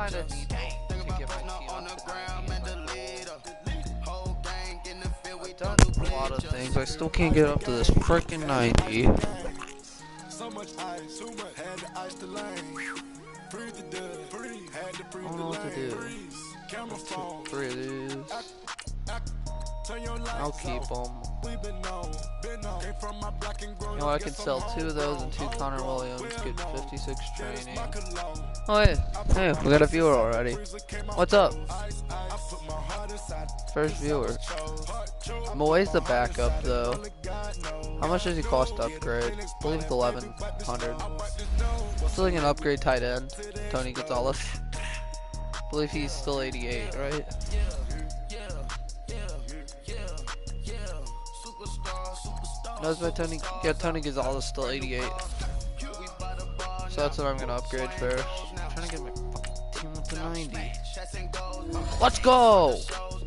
kind of need to get my team up to 90. I've done a lot of things. I still can't get up to this freaking 90. I don't know what to do. 3 of these. I'll keep them. You know, I could sell 2 of those and 2 Connor Williams, get 56 training. Oh, hey, we got a viewer already. What's up? First viewer. Moy's the backup, though. How much does he cost to upgrade? I believe it's 1,100. Still like an upgrade tight end, Tony Gonzalez. I believe he's still 88, right? Knows by Tony. Yeah, Tony Gonzalez still 88. So that's what I'm gonna upgrade first. I'm trying to get my fucking team up to 90. Let's go!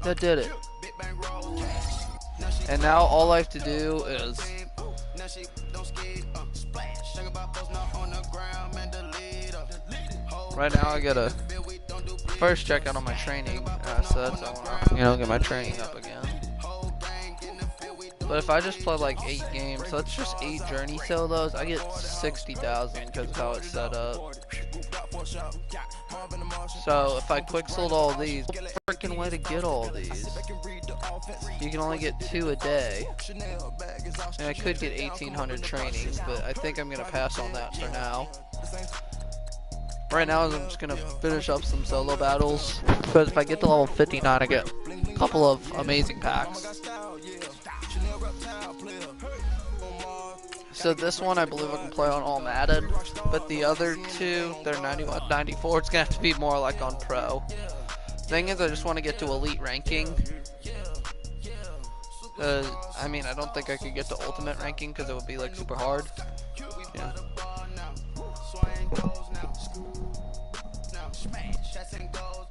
That did it. And now all I have to do is right now I gotta first check out on my training assets. I wanna, get my training up again. But if I just play like 8 games, so that's just 8 journey solos, I get 60,000 because of how it's set up. So if I quick sold all these, what freaking way to get all these? You can only get 2 a day. And I could get 1,800 trainings, but I think I'm gonna pass on that for now. Right now I'm just gonna finish up some solo battles, because if I get to level 59 I get a couple of amazing packs. So this one I believe I can play on all Madden, but the other 2, they're 91, 94. It's gonna have to be more like on Pro. Thing is, I just want to get to Elite ranking. I mean, I don't think I could get to Ultimate ranking because it would be like super hard. Yeah.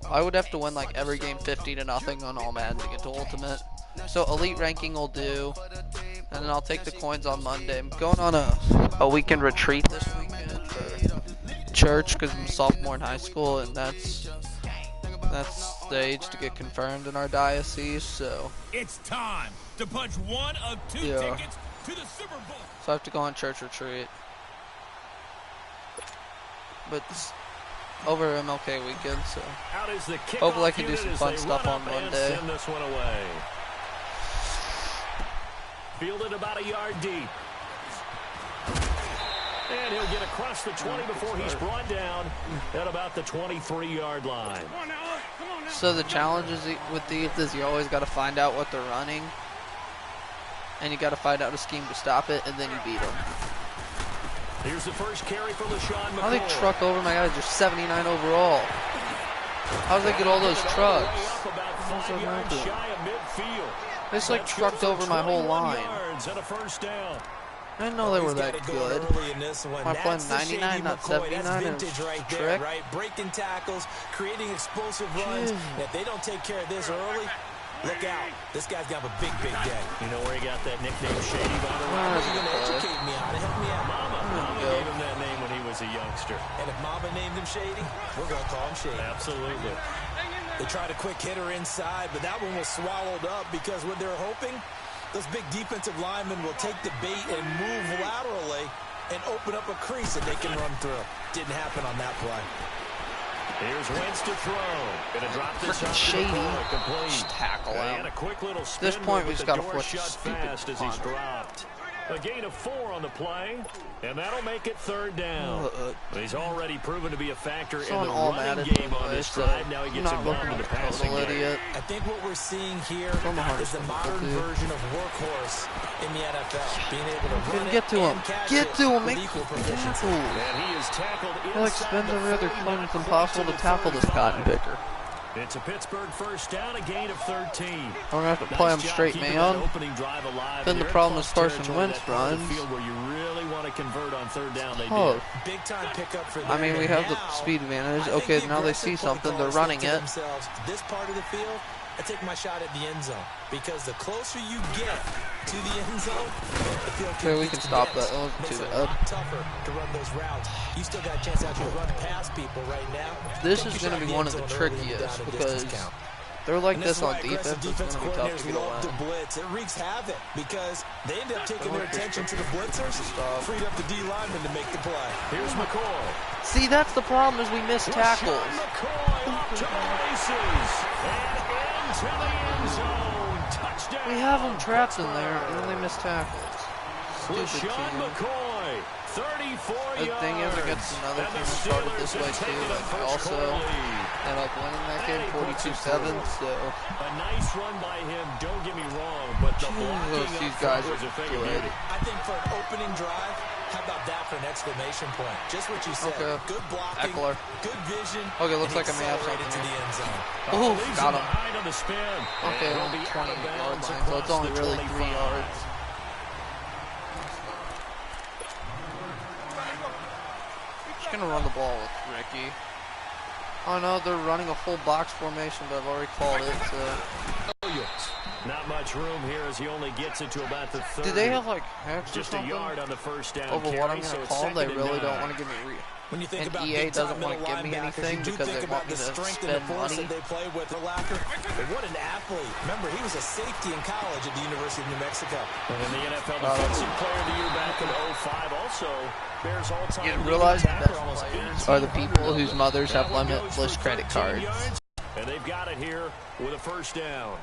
I would have to win like every game 50-0 on all Madden to get to Ultimate. So Elite ranking will do, and then I'll take the coins on Monday. I'm going on a weekend retreat this weekend for church because I'm a sophomore in high school, and that's the age to get confirmed in our diocese. So it's time to punch one of 2 tickets to the Super Bowl. So I have to go on church retreat, but it's over MLK weekend, so hopefully I can do some fun stuff on Monday. Send this one away. Fielded about a yard deep. And he'll get across the 20 before he's brought down at about the 23-yard line. So the challenge is with these is you always got to find out what they're running. And you got to find out a scheme to stop it, and then you beat them. Here's the first carry for LaShawn McCoy. How they truck over my guys? Just 79 overall. How did they get all those trucks? They just like trucked over my whole line. I didn't know they were that good. I'm playing 99, not 79, and it's trick. Breaking tackles, creating explosive runs. If they don't take care of this early, look out. This guy's got a big day. You know where he got that nickname, Shady, by the way? You're going to educate me on it. Help me out. Mama gave him that name when he was a youngster. And if Mama named him Shady, we're going to call him Shady. Absolutely. They tried a quick hitter inside, but that one was swallowed up because what they're hoping, those big defensive linemen will take the bait and move laterally and open up a crease that they can run through. Didn't happen on that play. Here's Wentz to throw. Gonna drop this freaking Shady. Just tackle him. At this point, we just got to force the stupid punt. Dropped. A gain of 4 on the play, and that'll make it 3rd down. He's already proven to be a factor in the running game on this drive. Now he gets involved in the passing game. I think what we're seeing here is the modern version of workhorse in the NFL. Being able to run get to him. Get to him. Make equal proficiency. And he is tackled inside. Like spends every other time. It's impossible to tackle this cotton picker. It's a Pittsburgh first down, a gain of 13. We're going to have to play him straight, man. Then the problem is Carson Wentz runs. Where you really want to convert on 3rd down, they did. Big time pickup for them. I mean, we have the speed advantage. Okay, now they see something. They're running it. This part of the field, I take my shot at the end zone. Because the closer you get to the end zone, the field Okay, we can stop that. That wasn't too bad. Tougher to run those routes. You still got a chance out to run past people right now. This is going to be one of the trickiest because they're like this on defense. It's going to be tough to get around. Blitz. It wreaks havoc because they end up taking their attention to the blitzers, freed up the D lineman to make the play. Here's McCoy. See, that's the problem is we miss tackles. McCoy off to the races and into the end zone. Touchdown. We have them trapped in there, and then they miss tackles. Stupid team. McCoy, 34 The thing is, against another team that started this way too, like I also ended up winning that game 42-7, so. A nice run by him, don't get me wrong, but the blocking these guys are good. I think for an opening drive, how about that for an exclamation point? Just what you said. Okay. Good blocking, Eckler. good vision. Okay, looks like I may have something to the end zone. Oh, got him. On the spin. Okay, on the 20-yard line, so it's only really 3 yards. Just gonna run the ball with Ricky. Oh no, they're running a full box formation, but I've already called it, so. Not much room here as he only gets it to about the 30. Do they have like hacks or just something a yard on the first down over carry, what I'm gonna call? They really don't want to give me When you think and about EA doesn't want to give me anything because they want me to spend money. They play with Lacker. What an athlete. Remember, he was a safety in college at the University of New Mexico. And in the NFL Defensive Player of the Year back in 05 also bears all-time. You realize the best players are the people whose mothers have limitless credit cards. And they've got it here with a first down.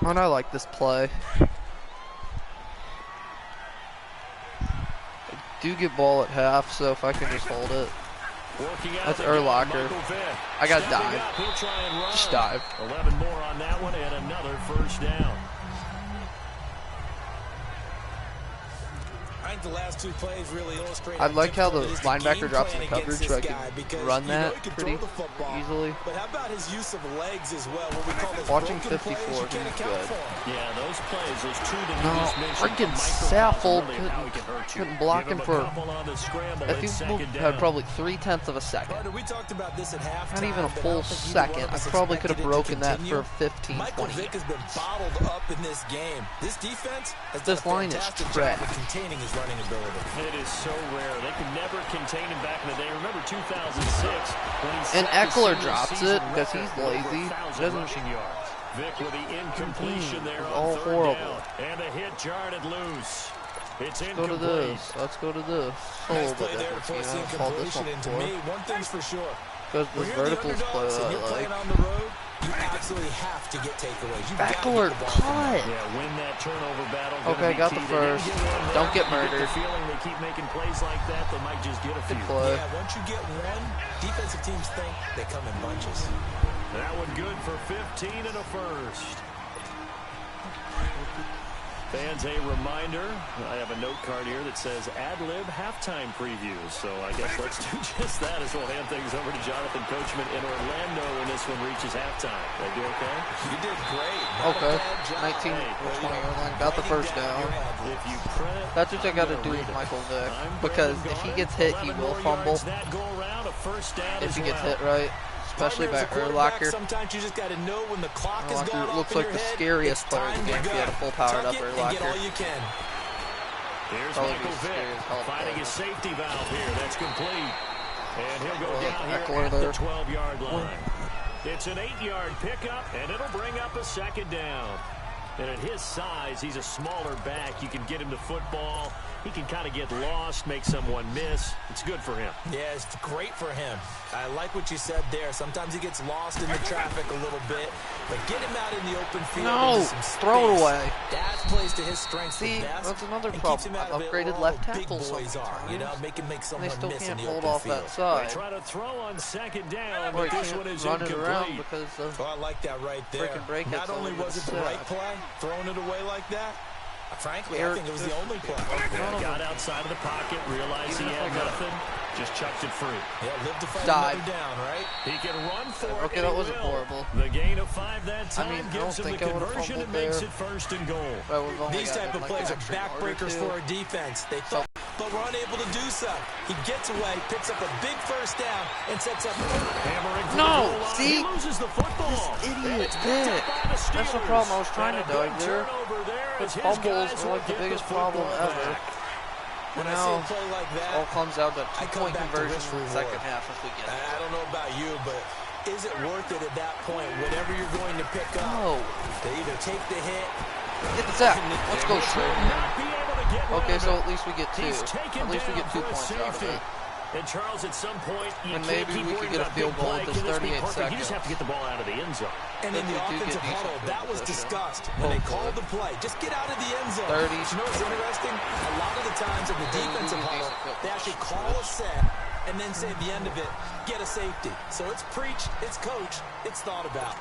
And I like this play. I do get ball at half, so if I can just hold it. That's Urlacher. I got dive. Just dive. 11 more on that one and another first down. I think the last two plays really illustrate. I like how the linebacker drops in the coverage so I can run that pretty easily. But how about his use of legs as well? What we call those watching broken 54 plays, is good. Yeah, those plays, those two that No, you just mentioned. freaking Saffold couldn't block him for. I think we had probably 3/10 of a second. We talked about this at halftime. Not even a full second. I probably could have broken that for 15, 20 Vick has been bottled up in this game. This defense has This done a line is fantastic job trash. of containing his running ability. It is so rare. They could never contain him back in the day. Remember 2006 when he And set the Eckler senior drops season it because record he's for over lazy. 1,000 Doesn't rushing yards. Vick with the incompletion there on all third horrible. down. And the hit jarred it loose. It's Let's go to incomplete. this. Let's go to this. Nice Oh, play but there to force the I've called this incompletion. one And to before. me, one thing's for sure. Because When this you're the verticals play underdogs and that you're I like. playing on the road, you absolutely have to get takeaways. You've got to Eckler get the ball from cut. Yeah, win that turnover battle. Okay, got the first. Don't get You get murdered. the feeling they keep making plays like that, they might just get a few. Good play. Yeah, once you get one, defensive teams think they come in bunches. That one good for 15 and a first. Fans, a reminder, I have a note card here that says ad-lib halftime previews. So I guess let's do just that as we'll hand things over to Jonathan Coachman in Orlando when this one reaches halftime. Did I do okay? You did great. Okay. 19 or 20 yard line. Got the first down. If you print, That's what I got to do with Michael Vick. Because if he gets hit, he will fumble. If he gets hit right. Especially by Urlacher. Sometimes you just got to know when the clock is going off looks in like your the head, scariest it's player in time the game. to If he had a full powered up Tuck it and get all Urlacher. you can. Here's Probably Michael the Vick scariest help finding player. his safety valve here. That's complete. And he'll go down here Eckler at there. the 12-yard line. It's an 8-yard pickup, and it'll bring up a second down. And at his size, he's a smaller back. You can get him the football. He can kind of get lost, make someone miss. It's good for him. Yeah, it's great for him. I like what you said there. Sometimes he gets lost in the traffic a little bit, but get him out in the open field. No, into some space. throw it away. That plays to his strengths. See, the best, that's another and problem. keeps him out I've of it upgraded where all left the big tackle boys are. You know, sometimes. make him make And someone they still miss in can't the hold open off field. that They side. try to throw on second down, Or but he this one can't is run it around incomplete. because of Oh, I like that right there. freaking break it. Not only was it the right play, throwing it away like that, frankly, I think it was the only play. Got outside of the pocket, realized he had nothing, just chucked it free. Yeah, live to fight Dive. another down, right? He can run for it. Okay, that wasn't horrible. The gain of 5 that time I mean, I gives don't him the think I would've conversion and fumbled makes there. it first and goal. But we've only These gotten type of like plays an are extra yard or backbreakers two. for a defense. They but were unable to do so. He gets away, picks up a big first down, and sets up. No, see? He loses the football. This idiot did. That's the problem. I was trying to dive there. But fumbles are like the biggest problem ever. And now it all comes out to 2-point conversion in the second half if we get it. I don't know about you, but is it worth it at that point? Whatever you're going to pick up, they either take the hit. Get the sack. Let's go straight. Okay, so at least we get 2. At least we get 2 points out of it. And Charles, at some point, and maybe we could get a field goal with this 38 seconds. You just have to get the ball out of the end zone. And in the offensive huddle, that was discussed when they called the play. Just get out of the end zone. 30. You know what's interesting? A lot of the times in the defensive huddle, they actually call a set and then say at the end of it, get a safety. So it's preach, it's coach, it's thought about.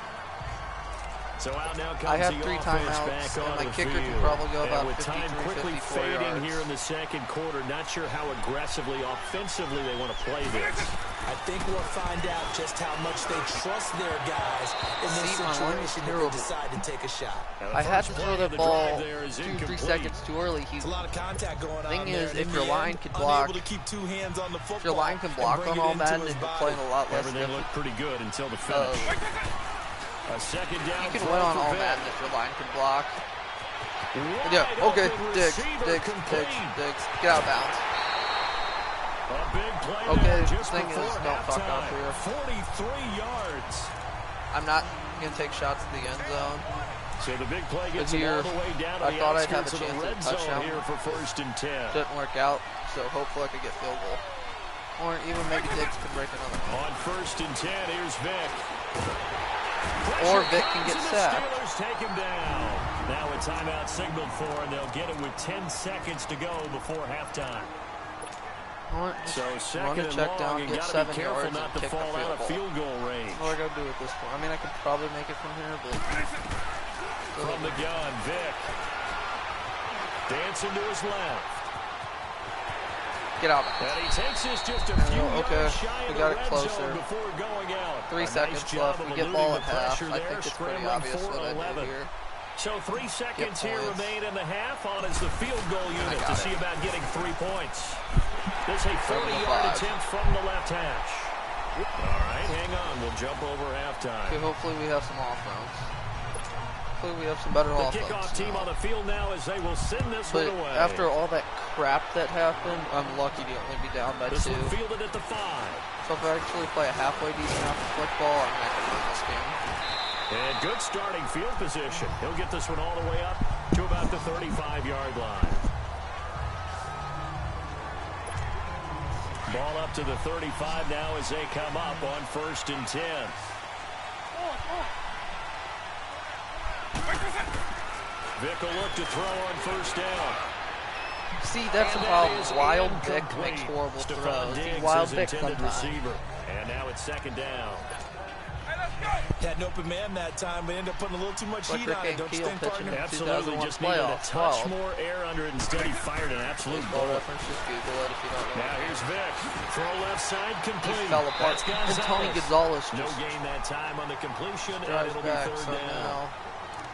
So out now comes I have the 3 offense timeouts, back and on my the kicker field. can probably go about with 53, time quickly 54 fading yards. here in the second quarter. Not sure how aggressively, offensively they want to play this. I think we'll find out just how much they trust their guys in this situation if they decide to take a shot. I had to throw that ball 2-3 seconds too early. There's a lot of contact going on. Thing is, there. if your line can block, to keep 2 hands on the football, if your line can block on all Madden, you're playing a lot less. Everything looked pretty good until the finish. A second down. You can win on all Madden if your line can block. Yeah, okay, Diggs. Get out of bounds. Okay, the thing is, don't fuck up here. 43 yards. I'm not going to take shots at the end zone. So the big play gets here, all the way down to I the thought I'd have a outskirts of chance the at red a zone touchdown. here for 1st and 10. Didn't work out, so hopefully I could get field goal. Or even maybe Diggs can break another one. On 1st and 10, here's Vic. Or Vic can get sacked. Steelers take him down. Now a timeout signaled for, and they'll get it with 10 seconds to go before halftime. So second and check long, down, you get got to 7 be careful yards not and to kick the fall out of field field goal range. What do I got to do at this point? I mean, I could probably make it from here, but... From the gun, Vic. Dancing to his left. Get out. And he takes this just a few yards shy of the red zone before going out. 3 seconds left. We get ball at half. I think it's pretty obvious what I do here. So 3 seconds here remain in the half. On is the field goal unit to see about getting 3 points. There's a 40-yard attempt from the left hash. All right, hang on. We'll jump over halftime. Okay, hopefully we have some offense. Hopefully we have some better offense. The kickoff team on the field now as they will send this one away. After all that crap that happened, I'm lucky to only be down by 2. This one fielded at the 5. So if I actually play a halfway decent half of football, I'm not going to win this game. And good starting field position. He'll get this one all the way up to about the 35-yard line. Ball up to the 35 now as they come up on 1st and 10. Vic will look to throw on 1st down. See, that's the problem. Wild Vic makes horrible throws. Wild Vic sometimes. Receiver. And now it's 2nd down. Had an open man that time, but ended up putting a little too much heat on it. Don't you think, partner? Absolutely, just needed a touch more air under it. Instead, he fired an absolute ball bullet. reference, just Google it if you don't know. Now here's Vic. Throw left side, complete. He fell apart. And Tony Gonzalez no gain that time on the completion, and it'll back, be 3rd down.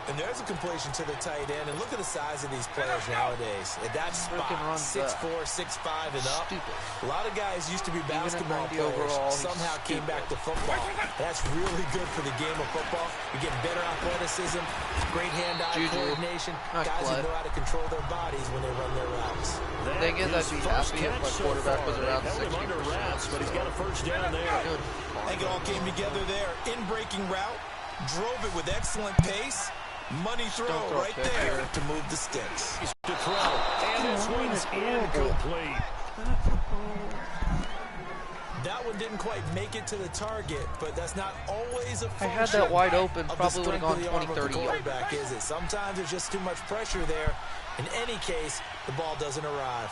And there's a completion to the tight end. And look at the size of these players nowadays. At that spot, 6'4", 6'5", and up. Stupid. A lot of guys used to be basketball players. Overall, somehow came back to football. That's really good for the game of football. You get better athleticism, great hand-eye coordination. Guys who know how to control their bodies when they run their routes. The thing is, I'd be happy if my quarterback was around 60%. But he's got a 1st down there. I think it all came together there. In-breaking route, drove it with excellent pace. Money throw right there to move the sticks. To throw, and this one's incomplete. That one didn't quite make it to the target, but that's not always a function. I had that wide open, probably would have gone 20-30 yards. Is it? Sometimes there's just too much pressure there. In any case, the ball doesn't arrive.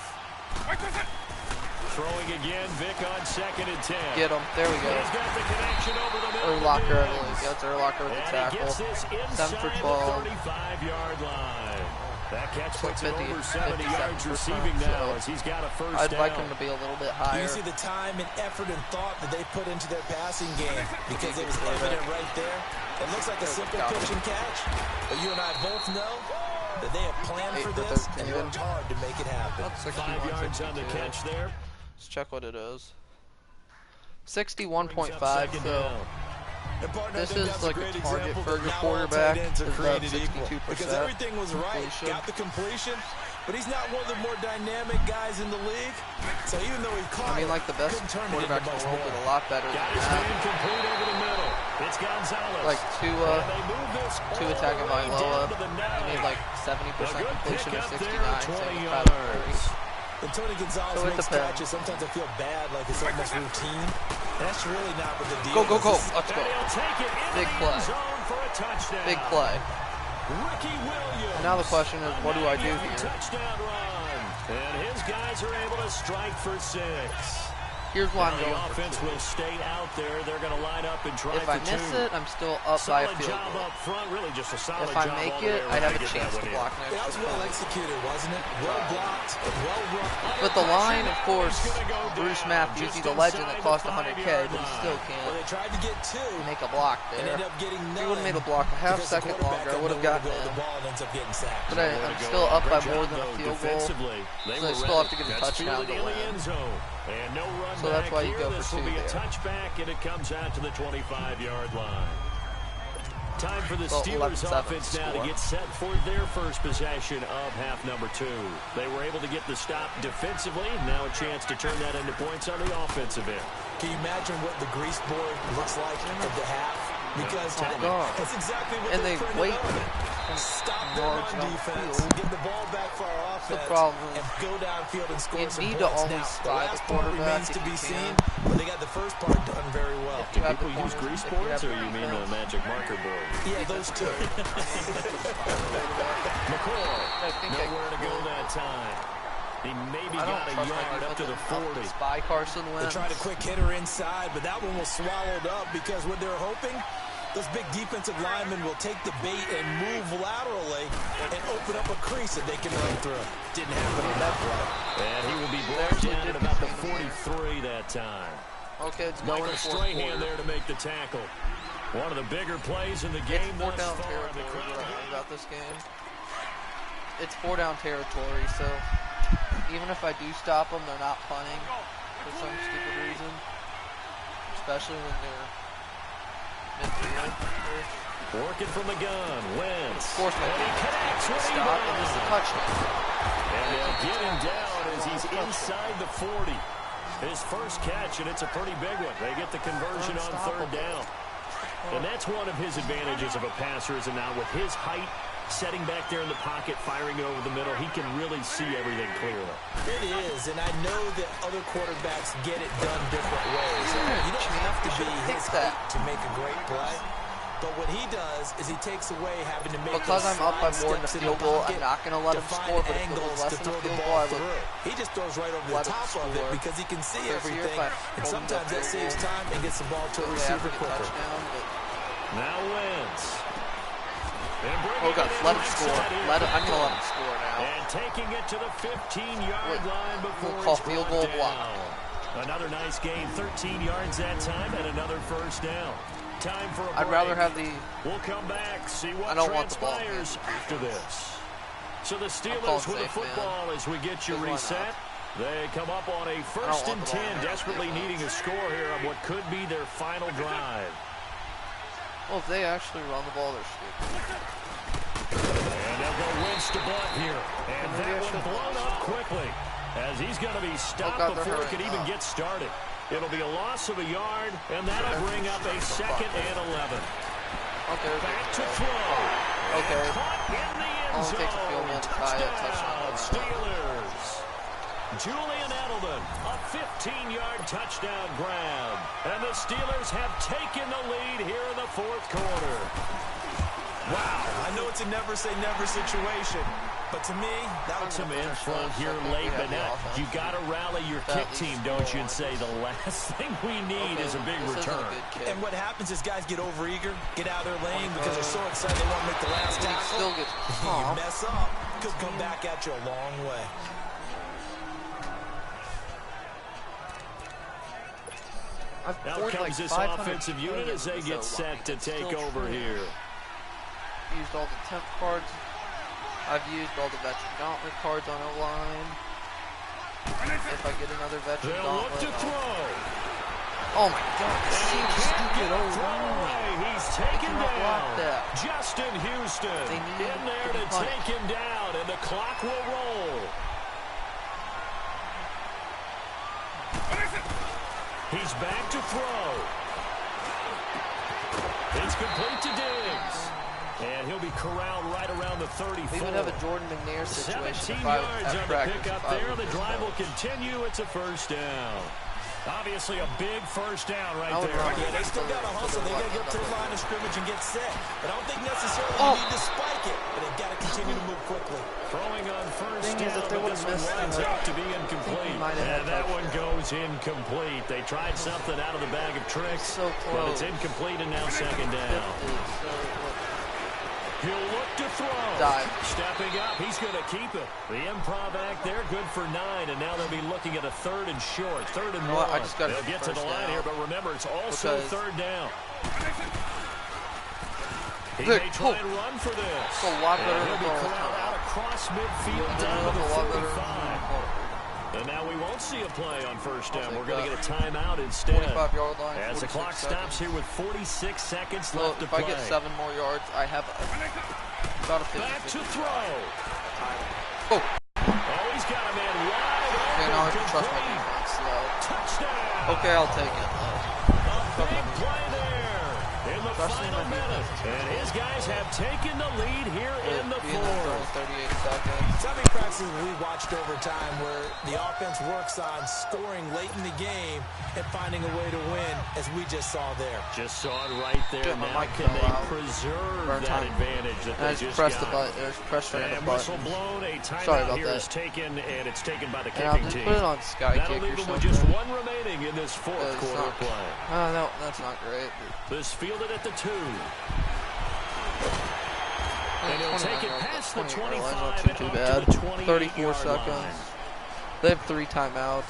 Throwing again, Vic on 2nd and 10. Get him. There we go. He's got the connection over the middle. Urlacher, I believe. That's Urlacher with the tackle. 7 for 12. 35-yard line. That catch puts like it over 70 yards receiving now as he's got a 1st I'd down. like him to be a little bit higher. You see the time and effort and thought that they put into their passing game because it was evident right there. It looks like a simple pitch and catch, but you and I both know that they have planned for this and worked hard to make it happen. 5 yards on the catch there. Let's check what it is. 61.5, so this is like a target for your quarterback. Is about 62%. Because everything was right, got the completion, but he's not one of the more dynamic guys in the league. So even though he caught, I mean, like the best quarterbacks in the world did a lot better than that. Complete over the middle. It's Gonzalez. Like two attacking by Loa. He made like 70% completion to 69. Same with when Tony Gonzalez makes catches, sometimes I feel bad, like it's almost routine. And that's really not what the deal is. Go. Let's go. Big play. Big play. And now the question is, what do I do here? Touchdown run. And his guys are able to strike for 6. Here's why I'm going for 2. The offense will stay out there. They're going to line up and try for 2. If I miss it, I'm still up by a field goal. Up front, really just a solid if I make it, I have a chance to block next. That was well executed, wasn't it? Well blocked, well run. But the line, of course, Bruce Matthews, he's a legend that cost $100K, but he still can't they tried to get 2 make a block there. And ended up getting if he would have made the block a half second longer, I would have gotten it. But I'm still up by more than a field goal, so I still have to get a touchdown to win. And no run so that's why you go this for 2 will be there. A touchback, and it comes out to the 25-yard line. Time for the Steelers offense now to get set for their first possession of half number 2. They were able to get the stop defensively. Now a chance to turn that into points on the offensive end. Can you imagine what the grease board looks like at the half? Because that's exactly what they wait. Stop the run defense, get the ball back for our offense, and go downfield and score some points. You need to always spy the quarterback remains to be seen, but they got the first part done very well. Do people use grease boards, or you mean a magic marker board? Yeah, those two. McCoy, nowhere to go that time. He maybe got a yard up to the 40. Spy Carson Wentz. They tried a quick hitter inside, but that one was swallowed up because what they're hoping, those big defensive linemen will take the bait and move laterally and open up a crease that they can run through. Didn't happen on that play. And he will be brought down at about the 43 that time. Okay, it's Michael Strahan there to make the tackle. One of the bigger plays in the game. 4 down territory. About this game, it's 4 down territory, so even if I do stop them, they're not punting for some stupid reason, especially when they're midfield. Working from the gun, Wentz. Of course, he connects with stop, and this is a touchdown. And they'll get him down as he's inside the 40. His first catch, and it's a pretty big one. They get the conversion on 3rd down. And that's one of his advantages of a passer, is now with his height, setting back there in the pocket, firing it over the middle, he can really see everything clearly. It is, and I know that other quarterbacks get it done different ways. You don't have to be his height to make a great play. But what he does is he takes away having to make because I'm up by more than a field goal, I'm not going to let him score, but if it was less than a field goal, I would. He just throws right over the top of it because he can see everything, and sometimes that saves time and gets the ball to a receiver quicker. Now Wentz. Oh God, let him score. I'm going to let him score now. And taking it to the 15-yard line before we'll call field goal block. Another nice game, 13 yards that time, and another first down. Time for a break. I'd rather have the... We'll come back, see what I don't want the ball after this. So the Steelers with the football as we get you reset. They come up on a 1st and 10, desperately needing a score here on what could be their final drive. Well, if they actually run the ball, they're stupid. And they'll go Wentz to Blunt here. And that one blown up quickly as he's going to be stopped before he can even get started. It'll be a loss of a yard, and that'll bring up a 2nd and 11. Okay. Back to throw. Okay. Caught in the end Only zone. takes a field goal to tie it. Touchdown. Steelers. Julian Edelman, a 15-yard touchdown grab. And the Steelers have taken the lead here in the 4th quarter. Wow, I know it's a never-say-never situation, but to me, that was some in front here late, but now you got to rally your kick team, don't you, and say the last thing we need is a big return. And what happens is guys get overeager, get out of their lane because they're so excited they want to make the last tackle. Still gets you mess up, could come back at you a long way. Now comes this offensive unit as they get set to take over here. Used all the temp cards. I've used all the veteran gauntlet cards on O-line. If I get another veteran They'll look gauntlet, to throw. oh my God! Stupid O-line. He's taken Cannot block down. that. Justin Houston They need in there to to be punished. take him down, and the clock will roll. He's back to throw. It's complete to Diggs. And he'll be corralled right around the 34. We would have a Jordan McNair situation 17 if I yards at on the practice. pickup if I there. was The this drive will coach. continue. It's a first down. Obviously a big first down right I would there. run Yeah, they still got to hustle. They got to get to the line of scrimmage and get set. But I don't think necessarily you need to spike it. But they've got to continue to move quickly. Throwing on first Thing is, down, if they but would've this one missed, winds up to be incomplete. might have And had that one touchdown. goes incomplete. They tried something out of the bag of tricks, So but it's close. incomplete and now second down. He'll look to throw. Dive. Stepping up, he's going to keep it. The improv act there, good for 9, and now they'll be looking at a 3rd and short, 3rd and 1. I just gotta They'll get to the first line down. here, but remember, it's also Because 3rd down. He Vic, may try and run for this. It's a lot better And than he'll be the corralled out across midfield It's down to the a lot better 45. And now we won't see a play on first down. take We're going to that. get a timeout instead. 25-yard line. As the 46 clock stops seconds. here with 46 seconds So left to if play. I get 7 more yards, I have about a 50. Back to throw. Oh, Oh, he's got a man wide open. okay, now I can trust my Complete. defense. So. Touchdown. Okay, I'll take it. A big play there in the Trusting final my minute. defense. And his guys have taken the lead here in the Being there for fourth. 38 seconds. So many practices we watched over time where the offense works on scoring late in the game and finding a way to win, as we just saw there. Just saw it right there. Dude, my Now mic can fell they out. preserve Burn that time. advantage that And I they just pressed the got? button. There's pressure in the And whistle button. blown. A Sorry timeout about here that. is taken, and it's taken by the And I'll kicking just team. put it on Sky That'll Kick leave or them something. with just one remaining in this fourth It's quarter not- of play. No, that's not great. This fielded at the 2. And he'll take it past the 25 Not and too up bad. to the 28 34 seconds. line. They have 3 timeouts.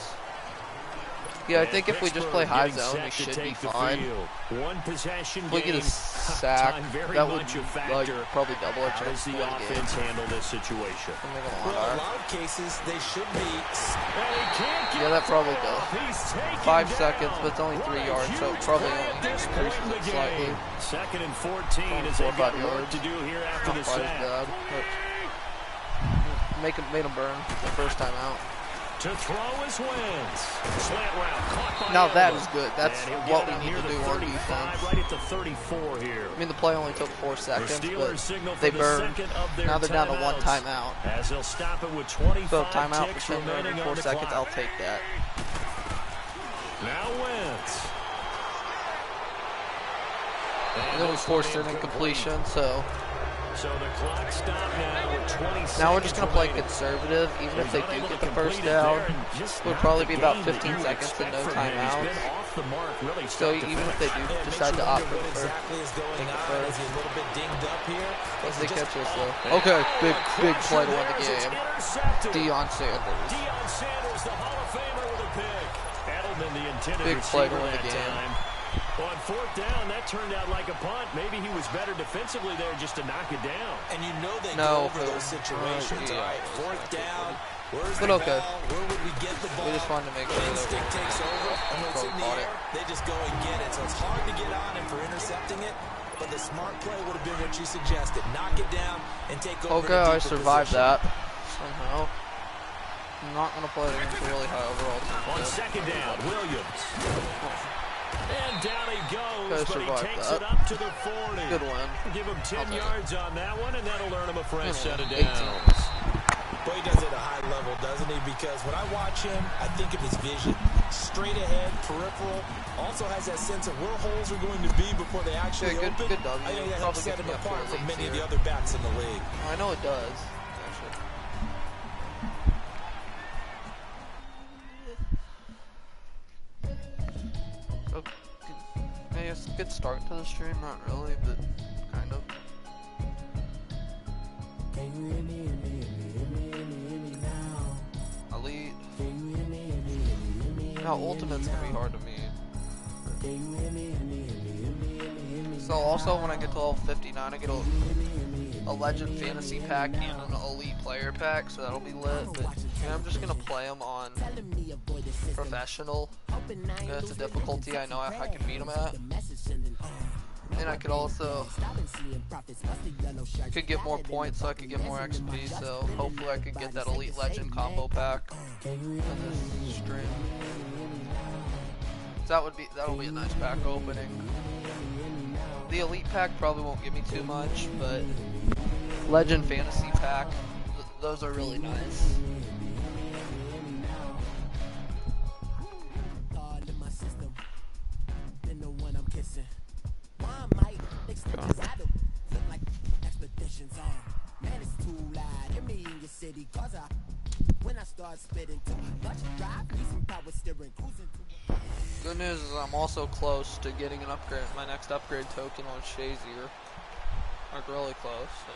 Yeah, I think if we just play high zone, we should be fine. One possession If we get a game. sack, Time very that would much a like, factor. probably double our How does chance to the win the game. offense handle this situation? I think I'm Well, on in a our- lot of cases, they should be. And he can't get Yeah, that probably it does. off. He's taken 5 down. seconds, but it's only 3 What a yards, so huge it probably play only at this point increases in the it slightly. game. 2nd and 14 as 4 or they've got 5 work yards. to do here after Not the quite as sack. bad, but made them burn the first time out. To throw his wins. Slant route caught by Now that Elder. is good. That's And he'll what get we it need near to the do on 35, defense. right at the 34 here. I mean, the play only took 4 The seconds, Steelers signal but for they the burned. second of their Now they're down to 1 timeouts, timeout. as they'll stop it with 25 So timeout ticks for 10 remaining every on 4 the seconds, clock. I'll take that. Now Wentz. And it was forced an incompletion, so So the clock stopped now with 20 now we're just going to play remaining. conservative. Even if He's they unable do to get the complete first it down, there, and just it would not probably the be about game that 15 you would seconds to expect no from him. He's timeouts. been off the mark, really, So start to even if they finish. do Yeah, it makes decide you to opt wonder for what the first, exactly is going take the on. first. Is he a little bit dinged up here? if they Just catch us off- though. Okay, big Crusher play to win the there as it's game. intercepted. Deion Sanders. Deion Sanders, the Hall of Famer, with a pick. Edelman, the intended Big play to receiver win the that game. time. On 4th down, that turned out like a punt. Maybe he was better defensively there just to knock it down. And you know they No, go over those situations. yeah. All right, 4th down. Where's But the okay. ball? Where would we get the ball? We just wanted to make sure that Instinct takes over, and when it's in the caught air, it. they just go and get it. So it's hard to get on him for intercepting it, but the smart play would have been what you suggested. Knock it down and take over. Okay, in a I deeper survived position. that somehow. I'm not going to play against a really high overall On team. 2nd down, Williams. And down he goes, but he survived takes that. it up to the 40. Good win. Give him 10 I'll take yards on that one, and that'll earn him a fresh Good set of one. downs. Boy, he does it at a high level, doesn't he? Because when I watch him, I think of his vision. Straight ahead, peripheral. Also has that sense of where holes are going to be before they actually Yeah, open. good W. I think that Probably helps set gets him me up to apart the from leagues many of the here. other backs in the league. I know it does, actually. So, I guess good start to the stream, not really, but kind of. Elite. Now Ultimate's gonna be hard to meet. So also when I get to level 59, I get a a Legend Fantasy pack and an Elite Player pack, so that'll be lit. But yeah, I'm just gonna play them on Professional. That's a difficulty I know I can beat them at. And I could also get more points, so I could get more XP. So hopefully I could get that Elite Legend combo pack in this stream. So that'll be a nice pack opening. The Elite pack probably won't give me too much, but Legend Fantasy pack, those are really nice. Good news is I'm also close to getting an upgrade, my next upgrade token on Shazier. Like really close. So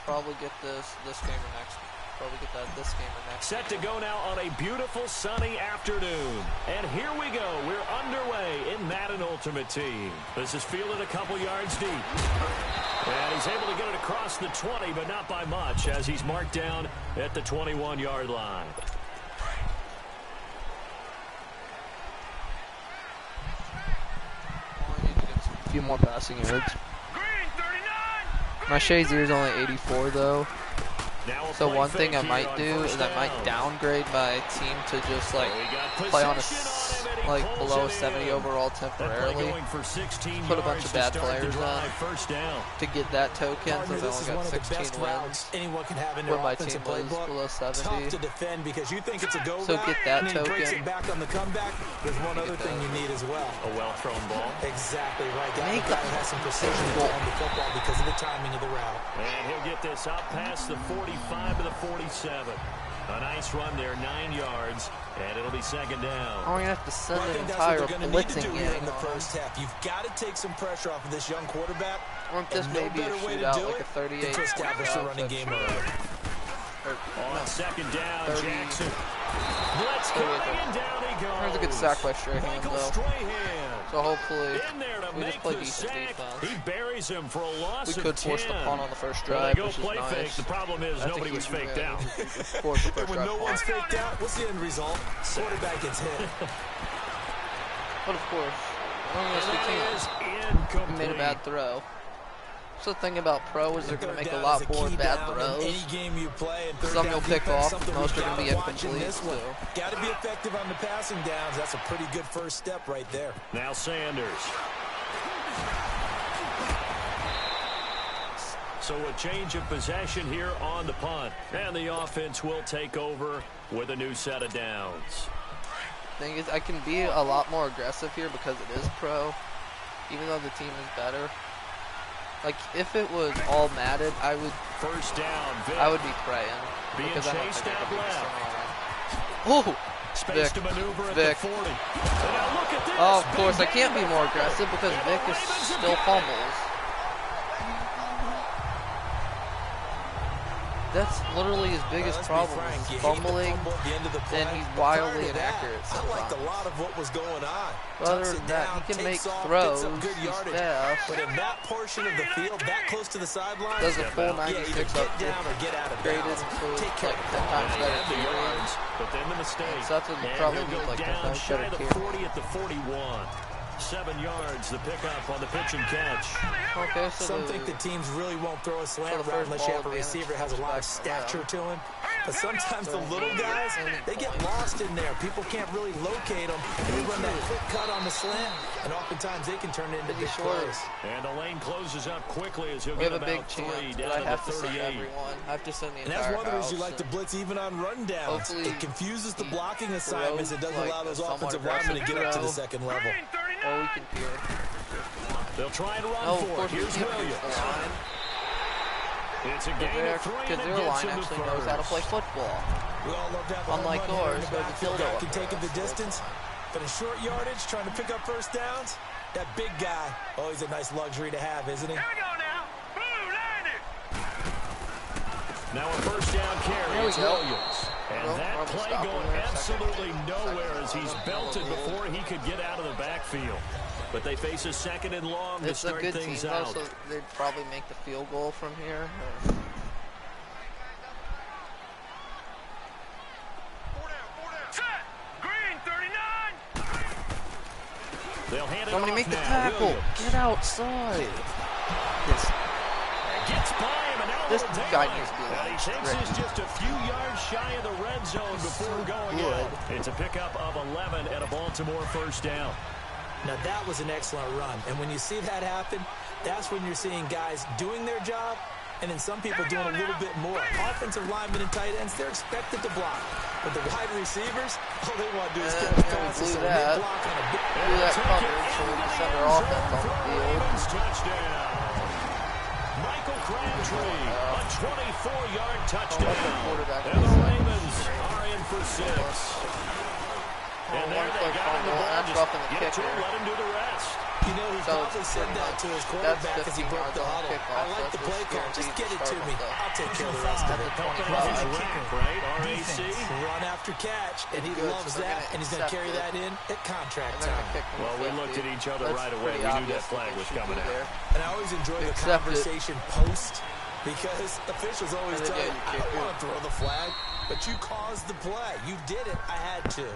probably get this game or next. Probably get that this game or next. Set to go now on a beautiful sunny afternoon. And here we go. We're underway in Madden Ultimate Team. This is fielded a couple yards deep. And he's able to get it across the 20, but not by much, as he's marked down at the 21-yard line. I need to get a few more passing yards. My Shazier is only 84 though. So one thing I might do is I might downgrade my team to just like play on a below 70 overall temporarily. Put a bunch of bad players in to get that token since I only got 16 wins when my team was below 70. So get that token. There's one other thing you need as well. A well-thrown ball. Exactly right. Make that has some precision on the football because of the timing of the route. And he'll get this out past the 45 to the 47. A nice run there, 9 yards, and it'll be second down. Oh, you have to send an entire blitzing game in the first half. You've got to take some pressure off of this young quarterback. Or this may be a shootout, like a 38 to establish the running game early. On second down, Jackson. Blitz coming, and down he goes. There's a good sack by Strahan, though. So hopefully, we just play decent defense. He buries him for a loss we could force the punt on the first drive, which is nice. Fake. The problem is nobody was faked out. Force the first when no one's faked out, what's the end result? Quarterback gets hit. But of course, he made a bad throw. So the thing about pro is they're going to make a lot more bad throws. Some you'll pick off, most are going to be incomplete. So. Got to be effective on the passing downs. That's a pretty good first step right there. Now Sanders. So a change of possession here on the punt. And the offense will take over with a new set of downs. Thing is, I can be a lot more aggressive here because it is pro, even though the team is better. Like, if it was all Madden, I would first down, Vic. I would be praying. Because I don't think I could be oh! Space to maneuver at the 40. Oh, of course, I can't be more aggressive because Vic is still fumbles. That's literally his biggest problem. He's fumbling, and he's wildly inaccurate sometimes. I liked a lot of what was going on. But other than that, he can make throws, he's fast. But in that portion of the field, that close to the sideline, does a full 96 up graded to like 10 times better yards. But then the mistake. So that's what you probably need, like 10 times better carry. 40 at the 41. 7 yards, the pickup on the pitch and catch. Okay, so some think the teams really won't throw a slant route unless you have a receiver that has a lot of stature to him. But sometimes the little guys, they get lost in there. People can't really locate them. They run that quick cut on the slant, and oftentimes they can turn it into big plays. And the lane closes up quickly as he'll get about big 3 chance, down but I have to to send 38. everyone. I have to send the entire house. And that's one of the reasons you house, like to blitz even on rundowns. It confuses the blocking assignments. It doesn't allow those offensive linemen to get up to the second level. Oh, we can peer. They'll try and run for it. Here's Williams. It's a gain of 3, because their line actually knows how to play football. We all love to have unlike ours, where the dildo can take it the distance. But in short yardage, trying to pick up first downs, that big guy, always a nice luxury to have, isn't he? Here we go now. Boom, now a first down carry is Williams. And that play going absolutely nowhere as he's belted before he could get out of the backfield. but they face a second and long to It's a start good things team, out. though, so they'd probably make the field goal from here. They'll hand it Somebody off make the now. tackle. Williams. Get outside. This Gets by him, and now This little guy daylight. needs to be And he launched takes ready. us just a few yards shy of the red zone before going good. in. It's a pickup of 11 and a Baltimore first down. Now, that was an excellent run. And when you see that happen, that's when you're seeing guys doing their job and then some people doing a little bit more. Offensive linemen and tight ends, they're expected to block. But the wide receivers, all they want to do is catch passes. So when they block on a big do that coverage so we can send our offense on the field. Ravens touchdown. Michael Crabtree, a 24-yard touchdown. And the Ravens are in for 6. And there they got him the ball. Just get it to him, let him do the rest. You know, he probably said that to his quarterback as he broke the huddle. I like the play call. Just get it to me. I'll take care of the rest of it. Helping off his rack, right? RAC. Run after catch, and he loves that, and he's going to carry that in at contract time. Well, we looked at each other right away. We knew that flag was coming out. And I always enjoy the conversation post, because officials always tell you, I don't want to throw the flag, but you caused the play. You did it. I had to.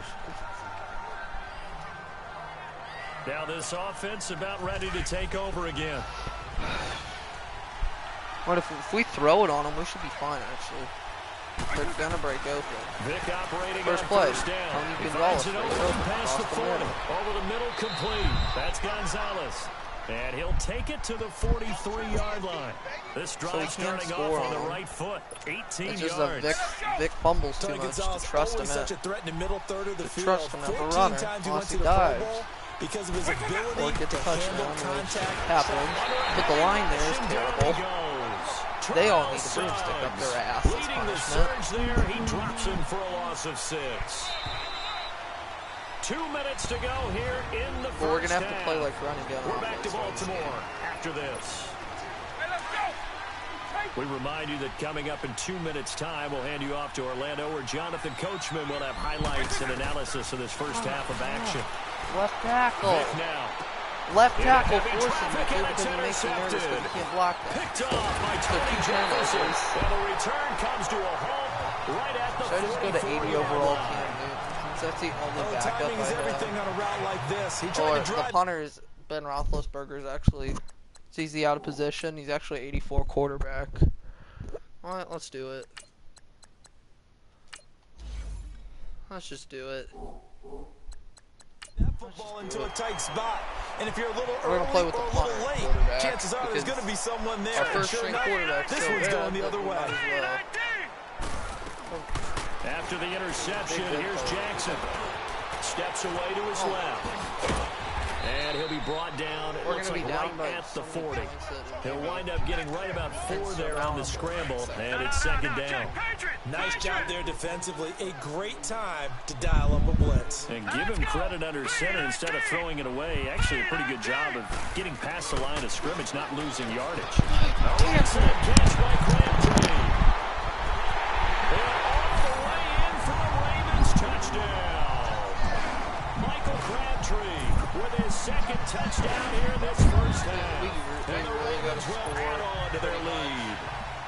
Now this offense about ready to take over again. What if we throw it on them? We should be fine, actually. They're gonna break open. Vic operating First on play. first down. Tony He Gonzalez finds it breaks open open past the across the 40. middle. Over the middle, complete. That's Gonzalez. And he'll take it to the 43-yard line. This drive starting off on the right foot. 18 it's yards. just Vic fumbles too Tony much Gonzalez to trust him always such a threat in the middle third of the field. trust him as a 14 runner times he went unless to he the Pro dives. Bowl because of his ability Or get the to handle touchdown, which contact. happens. But the line there is terrible. They all need a Charles broomstick up their ass as leading the punishment. surge there. He drops him for a loss of 6. 2 minutes to go here in the But we're first gonna have to play half. like running down. We're back to Baltimore after this. We remind you that coming up in 2 minutes' time, we'll hand you off to Orlando, where Jonathan Coachman will have highlights and analysis of this first half of action. Left tackle. Vic now. Left tackle Heavy forces traffic, you and because it's it makes you nervous because intercepted. you can't block that. Picked off by So Tony 2 Jefferson. turnovers. And the return comes to a halt right at the Should I just go to 80 44-yard overall line. Cam Newton? Since that's the only Oh, backup timing is I everything have. on a route like this. He Or tried to the drive. punter is Ben Roethlisberger's actually. Is he out of position? He's actually 84 quarterback. Alright, let's do it. Let's just do it. That football into a tight spot. And if you're a little We're early gonna play with or the a little punter late, quarterback chances are there's because going to be someone there. Our And first sure string enough, quarterback's this still one's there, going the but other we way. might as well. After the interception, Big here's play. Jackson. Steps away to his left. And he'll be brought down, it We're looks gonna like be down right by at the so many 40. points that- He'll wind up getting right about 4 there on the scramble, and it's second down. Nice job there defensively. A great time to dial up a blitz. And give him credit under center instead of throwing it away. Actually, a pretty good job of getting past the line of scrimmage, not losing yardage. Onside catch by Crabtree. They're off the way in for the Ravens touchdown. Michael Crabtree with his second touchdown here in this first half. And the Ravens will add on to their lead.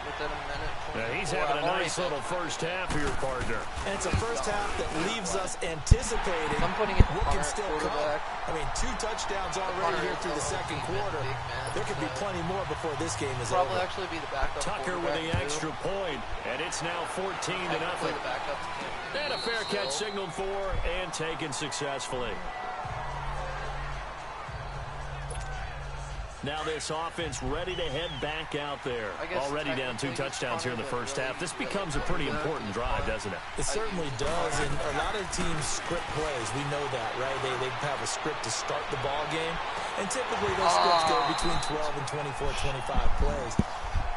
Within a minute. Now he's having a nice little first half for your partner. And it's a first half that leaves us anticipating I'm putting it what punter can still come. quarterback. I mean, 2 touchdowns already here through the second quarter. There could be plenty more before this game is Probably over. actually be the backup. Tucker with the quarterback, extra too. point, and it's now 14 to Technically nothing. the backup to Cam Newton And a fair still. catch signaled for and taken successfully. Now this offense ready to head back out there. I guess Already down 2 technically touchdowns here in the punter, first but half. This really, becomes a pretty important drive, doesn't it? It certainly does, and a lot of teams script plays. We know that, right? They have a script to start the ball game, and typically those scripts go between 12 and 24, 25 plays.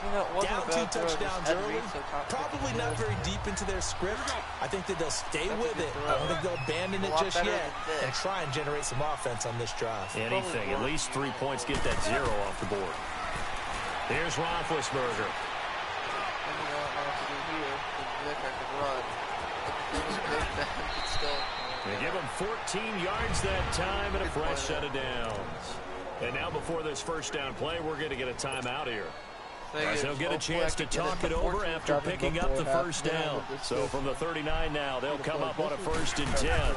You know, it wasn't Down a 2 bad throw, just touchdowns had to early, read so probably not very deep into their script. I think that they'll stay That's a with good it. throw. I don't think they'll abandon A it lot just better yet than Vic. and try and generate some offense on this drive. Anything, at least 3 points, get that 0 off the board. Here's Roethlisberger. I don't know what to do here. Because Vic I could run. But the thing is, Vic then could still They give him 14 yards that time and a fresh set of downs. And now before this first down play, we're going to get a timeout here. As they'll get a chance to talk it over after picking up the first down. So from the 39 now, they'll come up on a 1st and 10.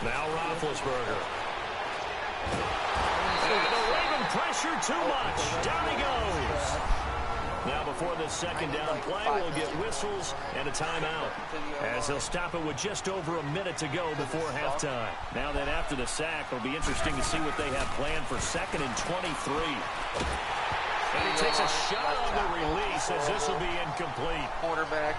Now Roethlisberger. And the Raven pressure too much. Down he goes. Now before this second down play, we'll get whistles and a timeout, as they'll stop it with just over a minute to go before halftime. Now then, after the sack, it'll be interesting to see what they have planned for 2nd and 23. And he takes a shot on the release, as this will be incomplete. Quarterback.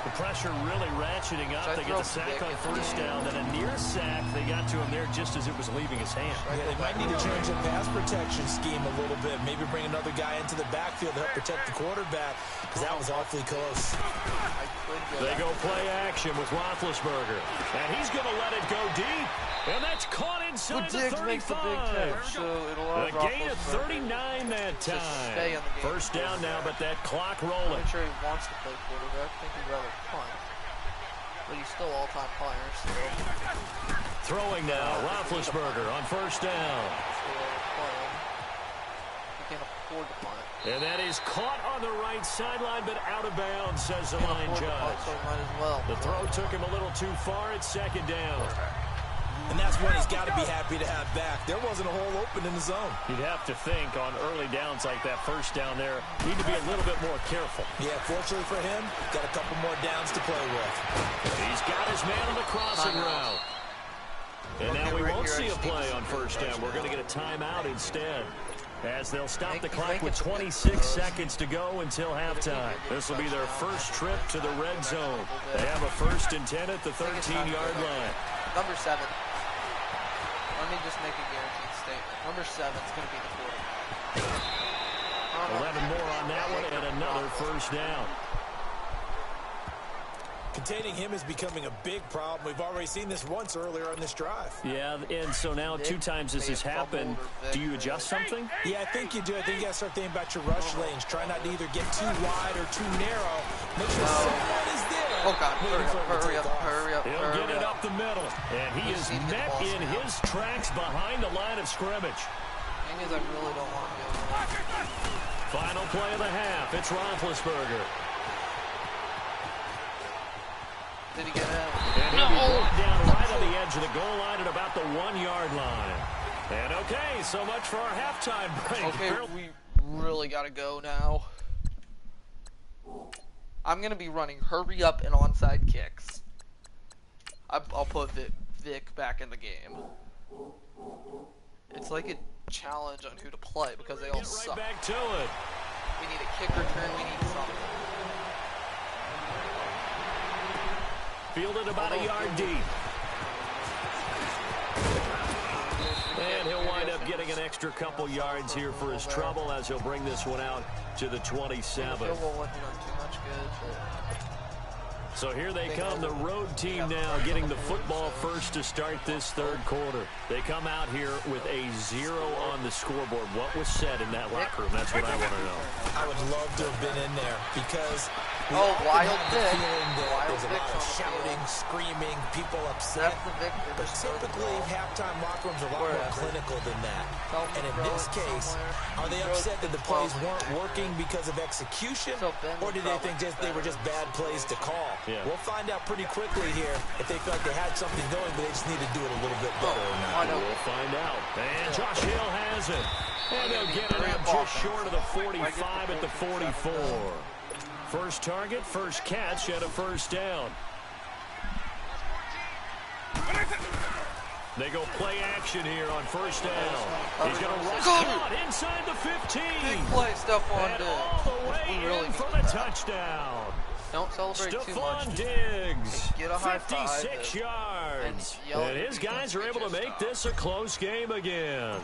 The pressure really ratcheting up. They get the sack on 1st down, then a near sack. They got to him there just as it was leaving his hand. Yeah, they might need to change the pass protection scheme a little bit. Maybe bring another guy into the backfield to help protect the quarterback, because that was awfully close. They go play action with Roethlisberger, and he's going to let it go deep. And that's caught inside the 35. So it'll a gain of 39 that time. First down now, but that clock rolling. I'm sure he wants to play quarterback. I think he'd rather punt. But he's still all-time punter, so. Throwing now, Roethlisberger on 1st down. He can't afford to punt. And that is caught on the right sideline, but out of bounds, says the line judge. So he might as well. The throw took him a little too far at 2nd down. And that's one he's got to be happy to have back. There wasn't a hole open in the zone. You'd have to think on early downs like that 1st down there, need to be a little bit more careful. Yeah, fortunately for him, got a couple more downs to play with. He's got his man on the crossing route. And now we won't see a play on 1st down. We're going to get a timeout instead, as they'll stop the clock with 26 seconds to go until halftime. This will be their first trip to the red zone. They have a 1st and 10 at the 13-yard line. Number 7. Let me just make a guaranteed statement. Number 7 is going to be the quarterback. 11 more on that one, and another 1st down. Containing him is becoming a big problem. We've already seen this once earlier on this drive. Yeah, and so now 2 times this has happened. Do you adjust something? Yeah, I think you do. I think you got to start thinking about your rush lanes. Try not to either get too wide or too narrow. Make sure someone is there. Oh, God. Hurry up. He'll get it up the middle. And he is met in his tracks behind the line of scrimmage. The thing is, I really don't want to go. Final play of the half. It's Roethlisberger. Did he get out? And he'll be brought down right on the edge of the goal line at about the 1-yard line. And okay, so much for our halftime break. Okay, we really got to go now. I'm going to be running hurry up and onside kicks. I'll put Vic back in the game. It's like a challenge on who to play because they all suck. Back to it. We need a kick return. We need something. Fielded about a yard deep. And he'll wind up getting an extra couple yards here for his trouble, as he'll bring this one out to the 27. So here they come, the road team now getting the football first to start this 3rd quarter. They come out here with a 0 on the scoreboard. What was said in that locker room? That's what I want to know. I would love to have been in there, because Wild Vic. There's a lot of shouting, screaming, people upset. But typically, halftime locker rooms are a lot more clinical than that. And in this case, are they upset that the plays weren't working because of execution, or did they think they were just bad plays to call? Yeah. We'll find out pretty quickly here if they feel like they had something going, but they just need to do it a little bit better or not. We'll find out. And Josh Hill has it. And they'll get it up just short of the 45 at the 44. First target, first catch at a 1st down. They go play action here on 1st down. He's going to rush out inside the 15. Big play, Stephon Diggs. And all the way in for the touchdown. Don't celebrate too much. Stephon Diggs, Get a high 56 yards. And his guys are able to make this a close game again.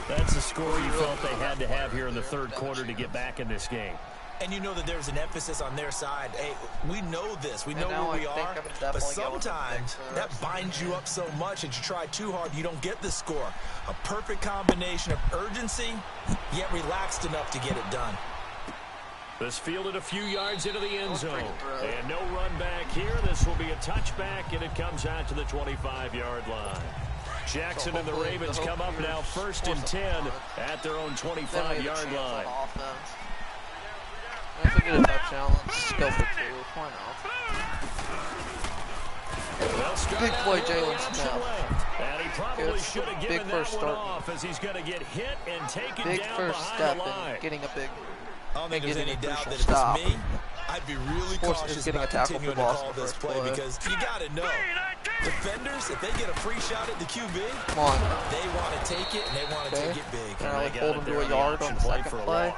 That's the score you felt they had to have here in the 3rd quarter to get back in this game. And you know that there's an emphasis on their side. Hey, we know this. We know where we are. But sometimes that binds you up so much that you try too hard, you don't get the score. A perfect combination of urgency, yet relaxed enough to get it done. This fielded a few yards into the end zone. And no run back here. This will be a touchback, and it comes out to the 25-yard line. Jackson and the Ravens come up now 1st and 10 at their own 25-yard line. If we get a touchdown, let's go for 2. Why not? Big play, Jalen Smith. And he probably should have given big that first one start. off as he's going to get hit and taken Big down first behind step the line. and getting a big. I don't think there's any doubt that if stop. it's me, I'd be really cautious about continuing to call this play because you got to know. Defenders, if they get a free shot at the QB, come on. They want to take it, and they want to take it big. And I hold him to a yard on the second play.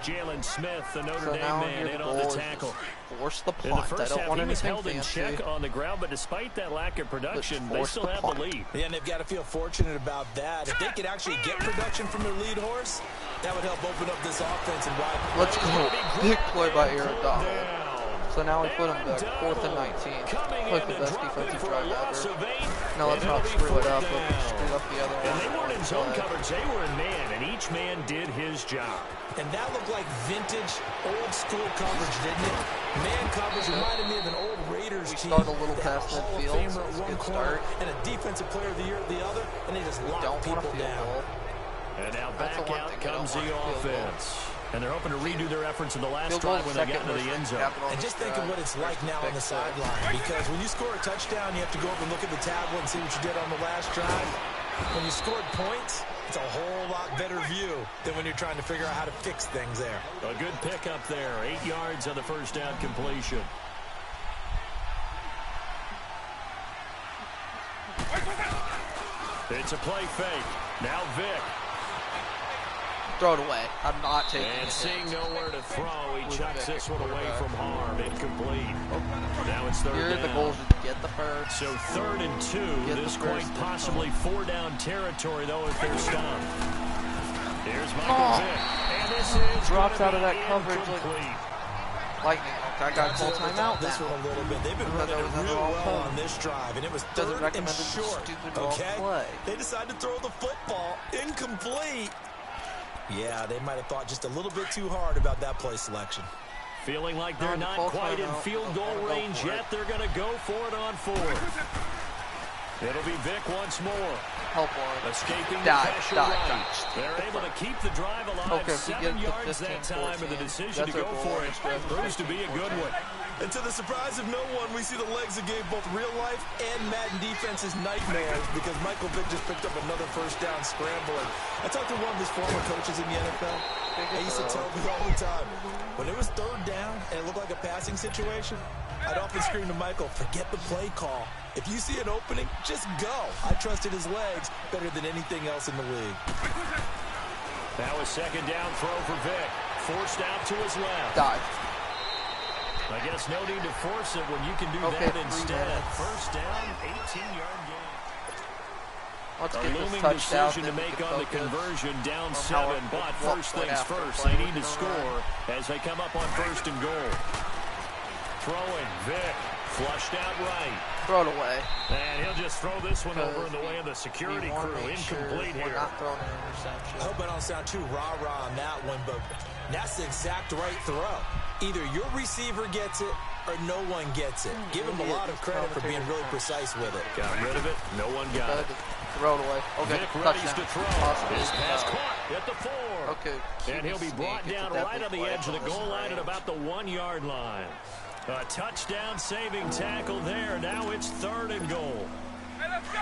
Jalen Smith, the Notre So Dame now man, in on the tackle. Force the In the punt. I first don't half, want he was anything held in fancy. check on the ground, but despite that lack of production, they still have the lead. Yeah, and they've got to feel fortunate about that. If they could actually get production from their lead horse, that would help open up this offense and wide. Let's go. Big play by Aaron Donald. So now we put him back 4th and 19. Put the best defensive drive ever. Now let's not screw it up. Let's screw up the other one. And they weren't in zone coverage. They were in man, and each man did his job. And that looked like vintage, old-school coverage, didn't it? Man coverage reminded me of an old Raiders team. Start a little past midfield, so at it's a one good corner start. and a defensive player of the year at the other, and they just lock Don't want people a field down. goal. And now That's back the one out thing I comes don't the want, field goal. offense. And they're hoping to redo their efforts in the last Field goal drive when they second got into the end zone. And just think of what it's like now on the sideline, because when you score a touchdown, you have to go over and look at the tablet and see what you did on the last drive. When you scored points, it's a whole lot better view than when you're trying to figure out how to fix things there. A good pickup there. 8 yards on the first down completion. It's a play fake. Now Vic. Throw it away. I'm not taking it. And seeing nowhere to throw, he chucks this one away from harm. Incomplete. Now it's third Here down. the goal is to get the first. So 3rd and 2. This quite possibly 4-down territory, though, if they're stopped. Here's Michael Vick. And this is drops out of that coverage incomplete. Lightning. Okay, I got to call timeout this now. one a little bit. They've been running it real well on this drive, and it was Doesn't 3rd recommend and a short. stupid wrong Okay, play. they decided to throw the football incomplete. Yeah, they might have thought just a little bit too hard about that play selection. Feeling like they're not quite in field goal range yet. They're going to go for it on 4th. It'll be Vic once more. Help on. Escaping the pressure right. They're able to keep the drive alive. Okay, 7 yards that time, and the decision to go for it proves to be a good one. And to the surprise of no one, we see the legs that gave both real life and Madden defenses nightmares because Michael Vick just picked up another first down scrambling. I talked to one of his former coaches in the NFL. He used to tell me all the time, when it was 3rd down and it looked like a passing situation, I'd often scream to Michael, forget the play call. If you see an opening, just go. I trusted his legs better than anything else in the league. That was 2nd down throw for Vick. Forced out to his left. Dive. I guess no need to force it when you can do that instead. First down, 18-yard gain. Let's A get this looming touchdown. decision to make on the conversion, down 7. But first things after first, play they need we're to gonna score as they come up on 1st and goal. Throwing, Vic, flushed out right. Throw it away. And he'll just throw this one over in the way of the security crew. Incomplete here. We're not throwing an interception. I hope I don't sound too rah-rah on that one, but that's the exact right throw. Either your receiver gets it or no one gets it. Give him a lot of credit for being really precise with it. Got rid of it. No one got it. Throw it away. Okay, Vic readies touchdown. to throw. Awesome. His pass caught at the 4. Okay. And he'll be brought down right on the edge of the goal line at about the 1-yard line. A touchdown saving tackle there. Now it's 3rd and goal.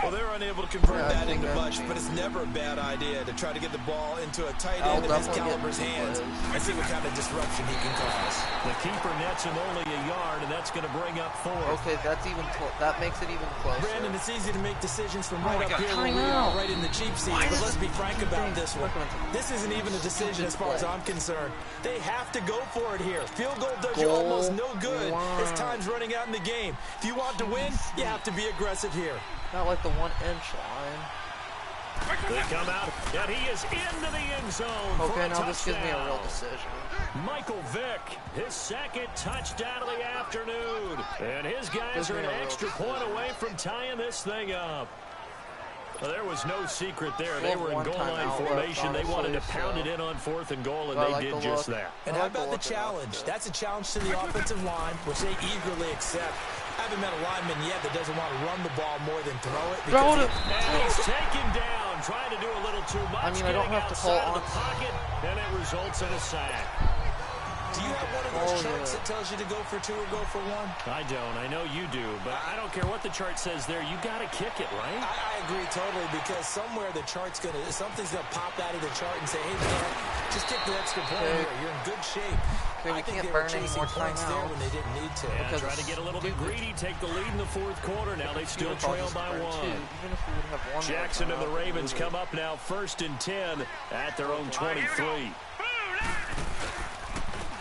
Well, they're unable to convert that into much, but it's never a bad idea to try to get the ball into a tight end of his caliber's hands and see what kind of disruption he can cause. The keeper nets him only a yard, and that's going to bring up 4th. Okay, that makes it even closer. Brandon, it's easy to make decisions from right up here where we are, right in the cheap seats, but let's be frank about this one. This isn't even a decision as far as I'm concerned. They have to go for it here. Field goal does you almost no good as time's running out in the game. If you want to win, you have to be aggressive here. Not like the 1-inch line. They come out, and he is into the end zone. Okay, now this gives me a real decision. Michael Vick, his 2nd touchdown of the afternoon. And his guys are an extra point away from tying this thing up. Well, there was no secret there. They were in One goal line timeout formation. left, They wanted to honestly, pound it so- in on 4th and goal, and I they like did the just look. that. And I how like the about the look of that, challenge? too. That's a challenge to the offensive line, which they eagerly accept. I haven't met a lineman yet that doesn't want to run the ball more than throw it. Throw it. And he's taken down, trying to do a little too much. I mean, I don't getting have to call outside of on- the pocket, and it results in a sack. Do you have one of those charts that tells you to go for 2 or go for 1? I don't. I know you do, but I don't care what the chart says there. You got to kick it, right? I agree totally, because somewhere the chart's something's gonna pop out of the chart and say, hey man, just kick the extra point here. You're in good shape. Okay, we I think can't they were burn any chasing more points there timeouts. when they didn't need to. Yeah, because trying to get a little bit greedy, take the lead in the 4th quarter. Now they still Even if I'll trail just by burn 1. two, even if we would have one more Jackson and the timeout, Ravens we would- come up now 1st and 10 at their own 23.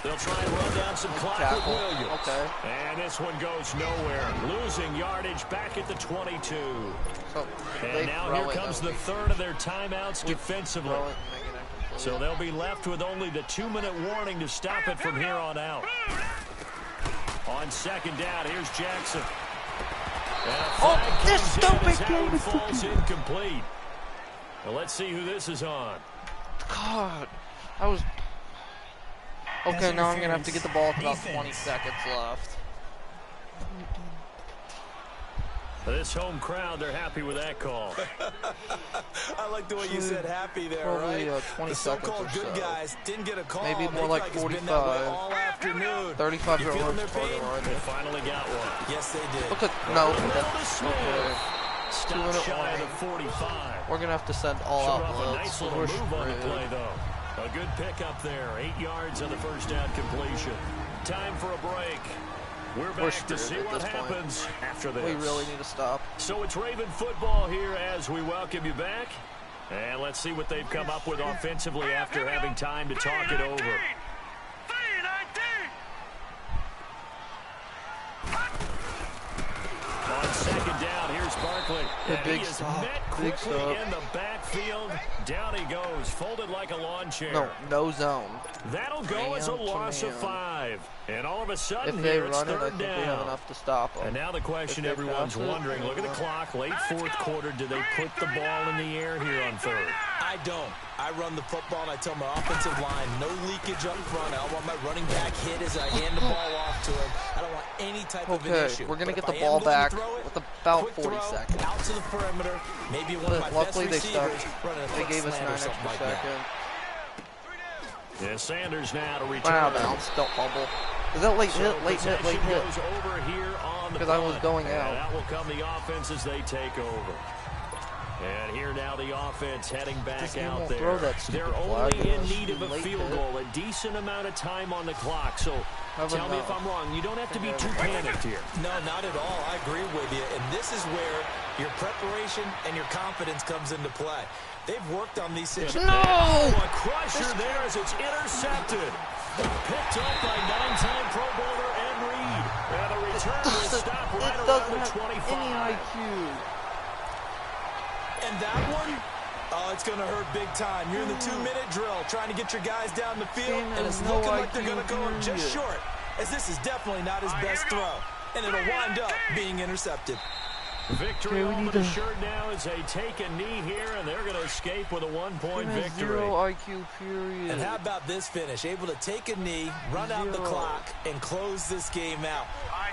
They'll try and run down some clock with Tackle. Williams. Okay. And this one goes nowhere. Losing yardage back at the 22. So they And now throw here it, comes though. the 3rd of their timeouts defensively. Throw it and make it incomplete. So they'll be left with only the 2-minute warning to stop it from here on out. On 2nd down, here's Jackson. And a flag this comes in as stupid that one game. falls incomplete. Well, let's see who this is on. God, I was... Okay, now I'm going to have to get the ball with about 20 seconds left. This home crowd, they're happy with that call. I like the way you said happy there, Probably, right? 20 the seconds so-called or good so. guys didn't get a call. Maybe more They like feel it's been that way 45. all afternoon. 35 You feeling yards their pain? They finally got one. Yes, they did. Look at... No, Middle to that's... Smith. Okay. Stop 2-minute shy of the warning. 45. We're going to have to send all Showed out off a blitz. nice little We're move on the screwed. play, though. A good pickup there. 8 yards on the first down completion. Time for a break. We're back to see screwed at what this point. happens after this. We really need to stop. So it's Raven football here as we welcome you back. And let's see what they've come up with offensively after having time to talk it over. On 2nd down, here's Barkley. The And big he is stop. met Big quickly stop. in the backfield. Down he goes, folded like a lawn chair. No zone. That'll go as a Man to loss of man. 5. And all of a sudden If they here, it's run it, I 3rd think we have down. enough to stop them. And now the question If they everyone's pass it, wondering, look at the clock, late 4th quarter, do they put the ball in the air here on 3rd? I don't. I run the football and I tell my offensive line, no leakage up front. I don't want my running back hit as I hand the ball off to him. I don't want any type of an Okay, issue. we're going to But get if the I am ball going to back throw it, with about quick 40 throw, seconds. out to the perimeter. Maybe one of my Luckily, best they receivers stopped. running a They quick gave us 9 slant or extra something like that. seconds. Yeah, Sanders now to Run return. out of bounds. Don't fumble. Is that late hit? Late hit, late Possession hit. goes over here on the 'Cause I was punt. going And out. that will come the offense as they take over. And here now the offense heading back This game out won't there. throw that stupid They're flag. only in It's need of a late field hit. goal, a decent amount of time on the clock. So Have tell me enough. if I'm wrong. You don't have to be too panicked here. No, not at all. I agree with you. And this is where your preparation and your confidence comes into play. They've worked on these situations. No! A crusher there as it's intercepted. Picked up by 9-time Pro Bowler Ed Reed. And a return will stop right It around doesn't the have 25. any IQ. And that one, oh, it's going to hurt big time. You're in the 2-minute drill trying to get your guys down the field, Game and has it's no looking like they're IQ, going to go just period. short, as this is definitely not his best throw. And it'll wind up being intercepted. Victory Okay, we over need the to- shirt now as they take a knee here, and they're going to escape with a 1-point Game has victory. 0 IQ, period. And how about this finish? Able to take a knee, run out the Zero. clock, and close this game out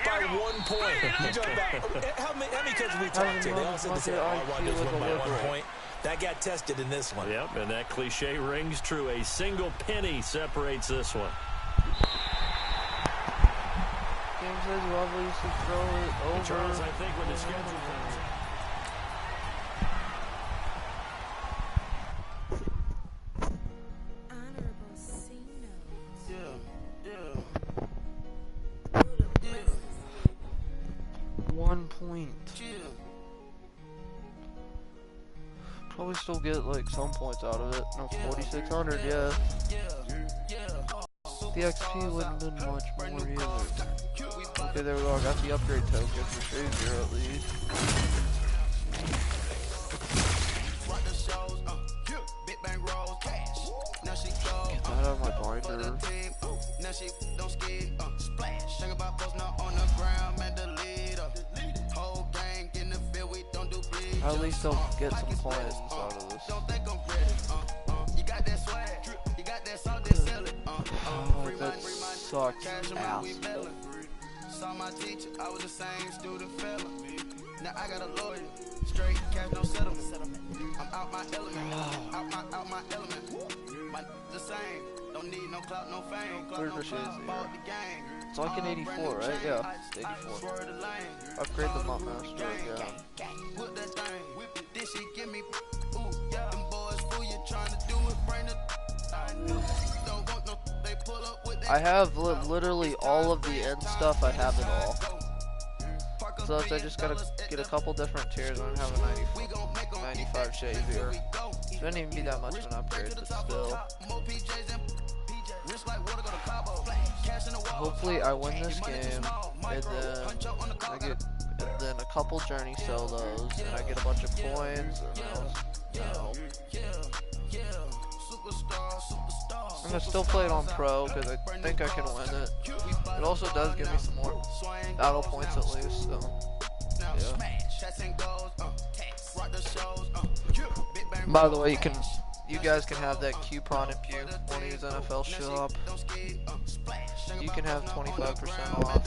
by 1 point. You talk about how many coaches we talked to? They all said the same. I wanted to win by 1 point. That got tested in this one. Yep, and that cliche rings true. A single penny separates this one. Game says you obviously throw it over. Charles, I think when the schedule comes. Honorable C notes. 1 point. Probably still get like some points out of it. No, 4,600, yeah. The XP wouldn't have been much more either. Okay, there we go. I got the upgrade token for Xavier at least. Get that out of my binder. At least they'll get some points out of this. Oh, that sucks, asshole. Saw my teacher, I was the same student fella. Now I got a lawyer, straight cash, no settlement. I'm out my element, out my element. My the same, don't need no clout, no fame. Bought the game. It's like an 84, right? Yeah, it's 84. Upgrade the Mont Master again. Whip that thing, this shit give me ooh, yeah. Them boys fool you trying to do it, bring the don't want no, they pull up with I have literally all of the end stuff. I have it all. So I just gotta get a couple different tiers. I'm gonna have a 95 Xavier. Shouldn't even be that much of an upgrade, but still. Hopefully I win this game, and then I get a couple journey solos, and I get a bunch of coins. No. I'm gonna still play it on pro because I think I can win it. It also does give me some more battle points at least. So yeah. By the way, you guys can have that coupon if you want to use NFL Shop. You can have 25% off.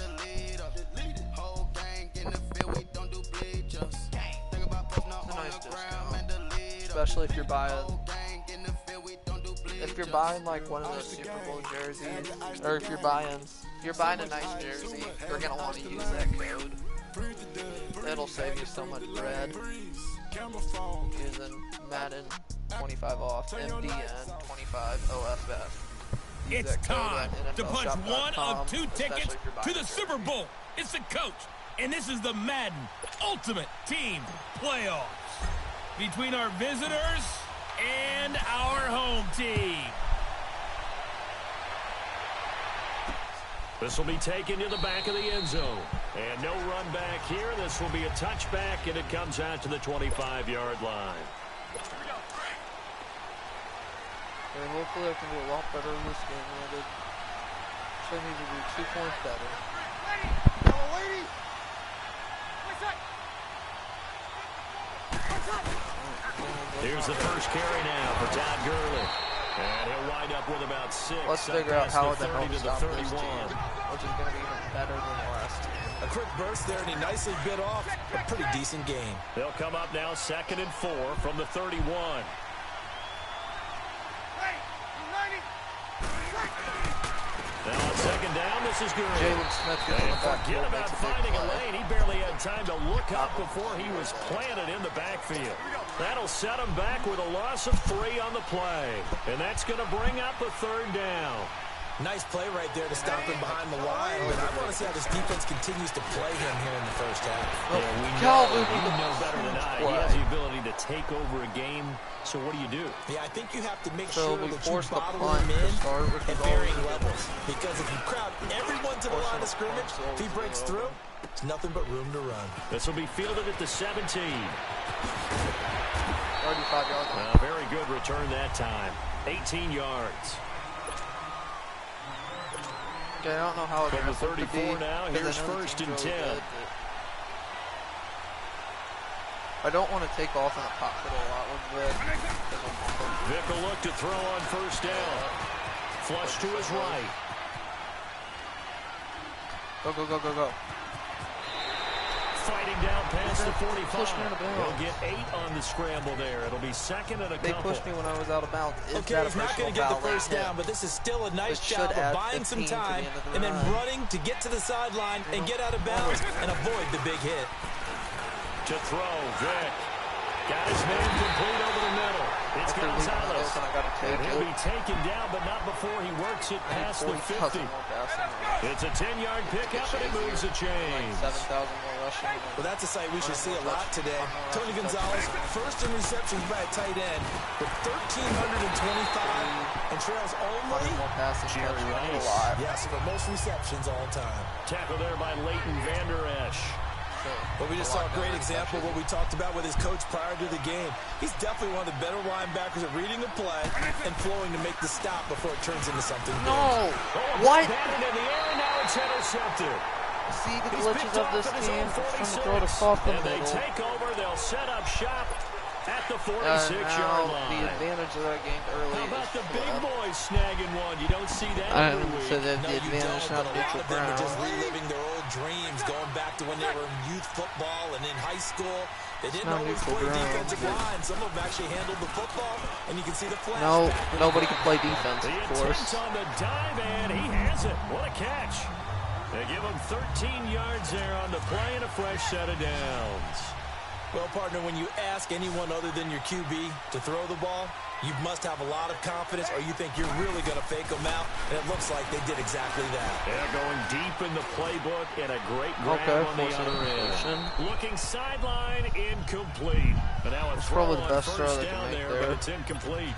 It's a nice discount, especially if you're buying. If you're buying like one of those Super Bowl jerseys, or if you're buying a nice jersey, you're gonna want to use that code. It'll save you so much bread. Using Madden 25 off, MDN 25 OFF. It's time to punch one of two tickets to the Super Bowl. It's the coach, and this is the Madden Ultimate Team Playoffs between our visitors and our home team. This will be taken to the back of the end zone. And no run back here. This will be a touchback, and it comes out to the 25-yard line. Okay, hopefully I can do a lot better in this game than I did. So I need to do 2 points better. Here's the first carry now for Todd Gurley. And he'll wind up with about 6. Let's figure out how the hell to stop 31. this team, which is going to be even better than the last team. A quick burst there, and he nicely bit off a pretty decent game. They'll come up now 2nd and 4 from the 31. Now on 2nd down, this is Gurley. Jalen Smith gets in the Forget backfield, about makes a big finding a play. lane. He barely had time to look up before he was planted in the backfield. That'll set him back with a loss of 3 on the play. And that's going to bring up a 3rd down. Nice play right there to stop him behind the line, but I want to see how this defense continues to play him here in the first half. Yeah, we know better than I. He has the ability to take over a game, so what do? Yeah, I think you have to make So sure we that force you the bottle punt him to in start, which at is varying always levels. Because if you crowd everyone to the line of scrimmage, if he breaks through, it's nothing but room to run. This will be fielded at the 17. 35 yards. Very good return that time. 18 yards. Okay, I don't know how it's From the 34 now, here's because I know the 1st team's and 10. really good, I don't want to take off in a pocket a lot with Vic. Vic will look to throw on 1st down. Flush to his right. Go. Fighting down past the 45. Push me out of bounds. He'll get 8 on the scramble there. It'll be 2nd and a They couple. pushed me when I was out of bounds. Is Okay, that a he's not going to get the first down, but this is still a nice Which job should of add buying some 15 to the time end of the and then run. running to get to the sideline and get out of bounds and avoid the big hit. To throw, Vic. Got his man complete over the middle. It's After leaving Gonzalez. those, and I got to take And he'll it. be taken down, but not before he works it past the 50. It's a 10-yard pickup, and it moves the chains. 7,000 more rushing. Well, that's a sight we should see a lot today. Tony Gonzalez, first in receptions by a tight end with 1,325 and trails only More passing Jerry touchdowns Rice. alive. yes, for most receptions all time. Tackle there by Leighton Vander Esch. But we just saw a great example of what we talked about with his coach prior to the game. He's definitely one of the better linebackers at reading a play and flowing to make the stop before it turns into something big. No! Oh, What? batted in the air, now it's intercepted. See the glitches of this game. Trying to throw it across the and they middle. take over. They'll set up shop at the Now 46-yard line. the advantage that I gained early. How about is the for big boys snagging one? You don't see that I every didn't week. say that No, the you advantage don't, not but a lot neutral of them are just ground. reliving their old dreams, going back to when they were in youth football and in high school. They didn't not always neutral play ground. defensive line. Some of them actually handled the football, and you can see the flash. No, back. nobody can play defense, The of course. attempt on the dive, and he has it. What a catch. They give him 13 yards there on the play and a fresh set of downs. Well, partner, when you ask anyone other than your QB to throw the ball, you must have a lot of confidence, or you think you're really going to fake them out, and it looks like they did exactly that. They're going deep in the playbook, and a great grab on the other end. Looking sideline, incomplete. But now a throw probably the on best throw first they can down make there, there. but it's incomplete.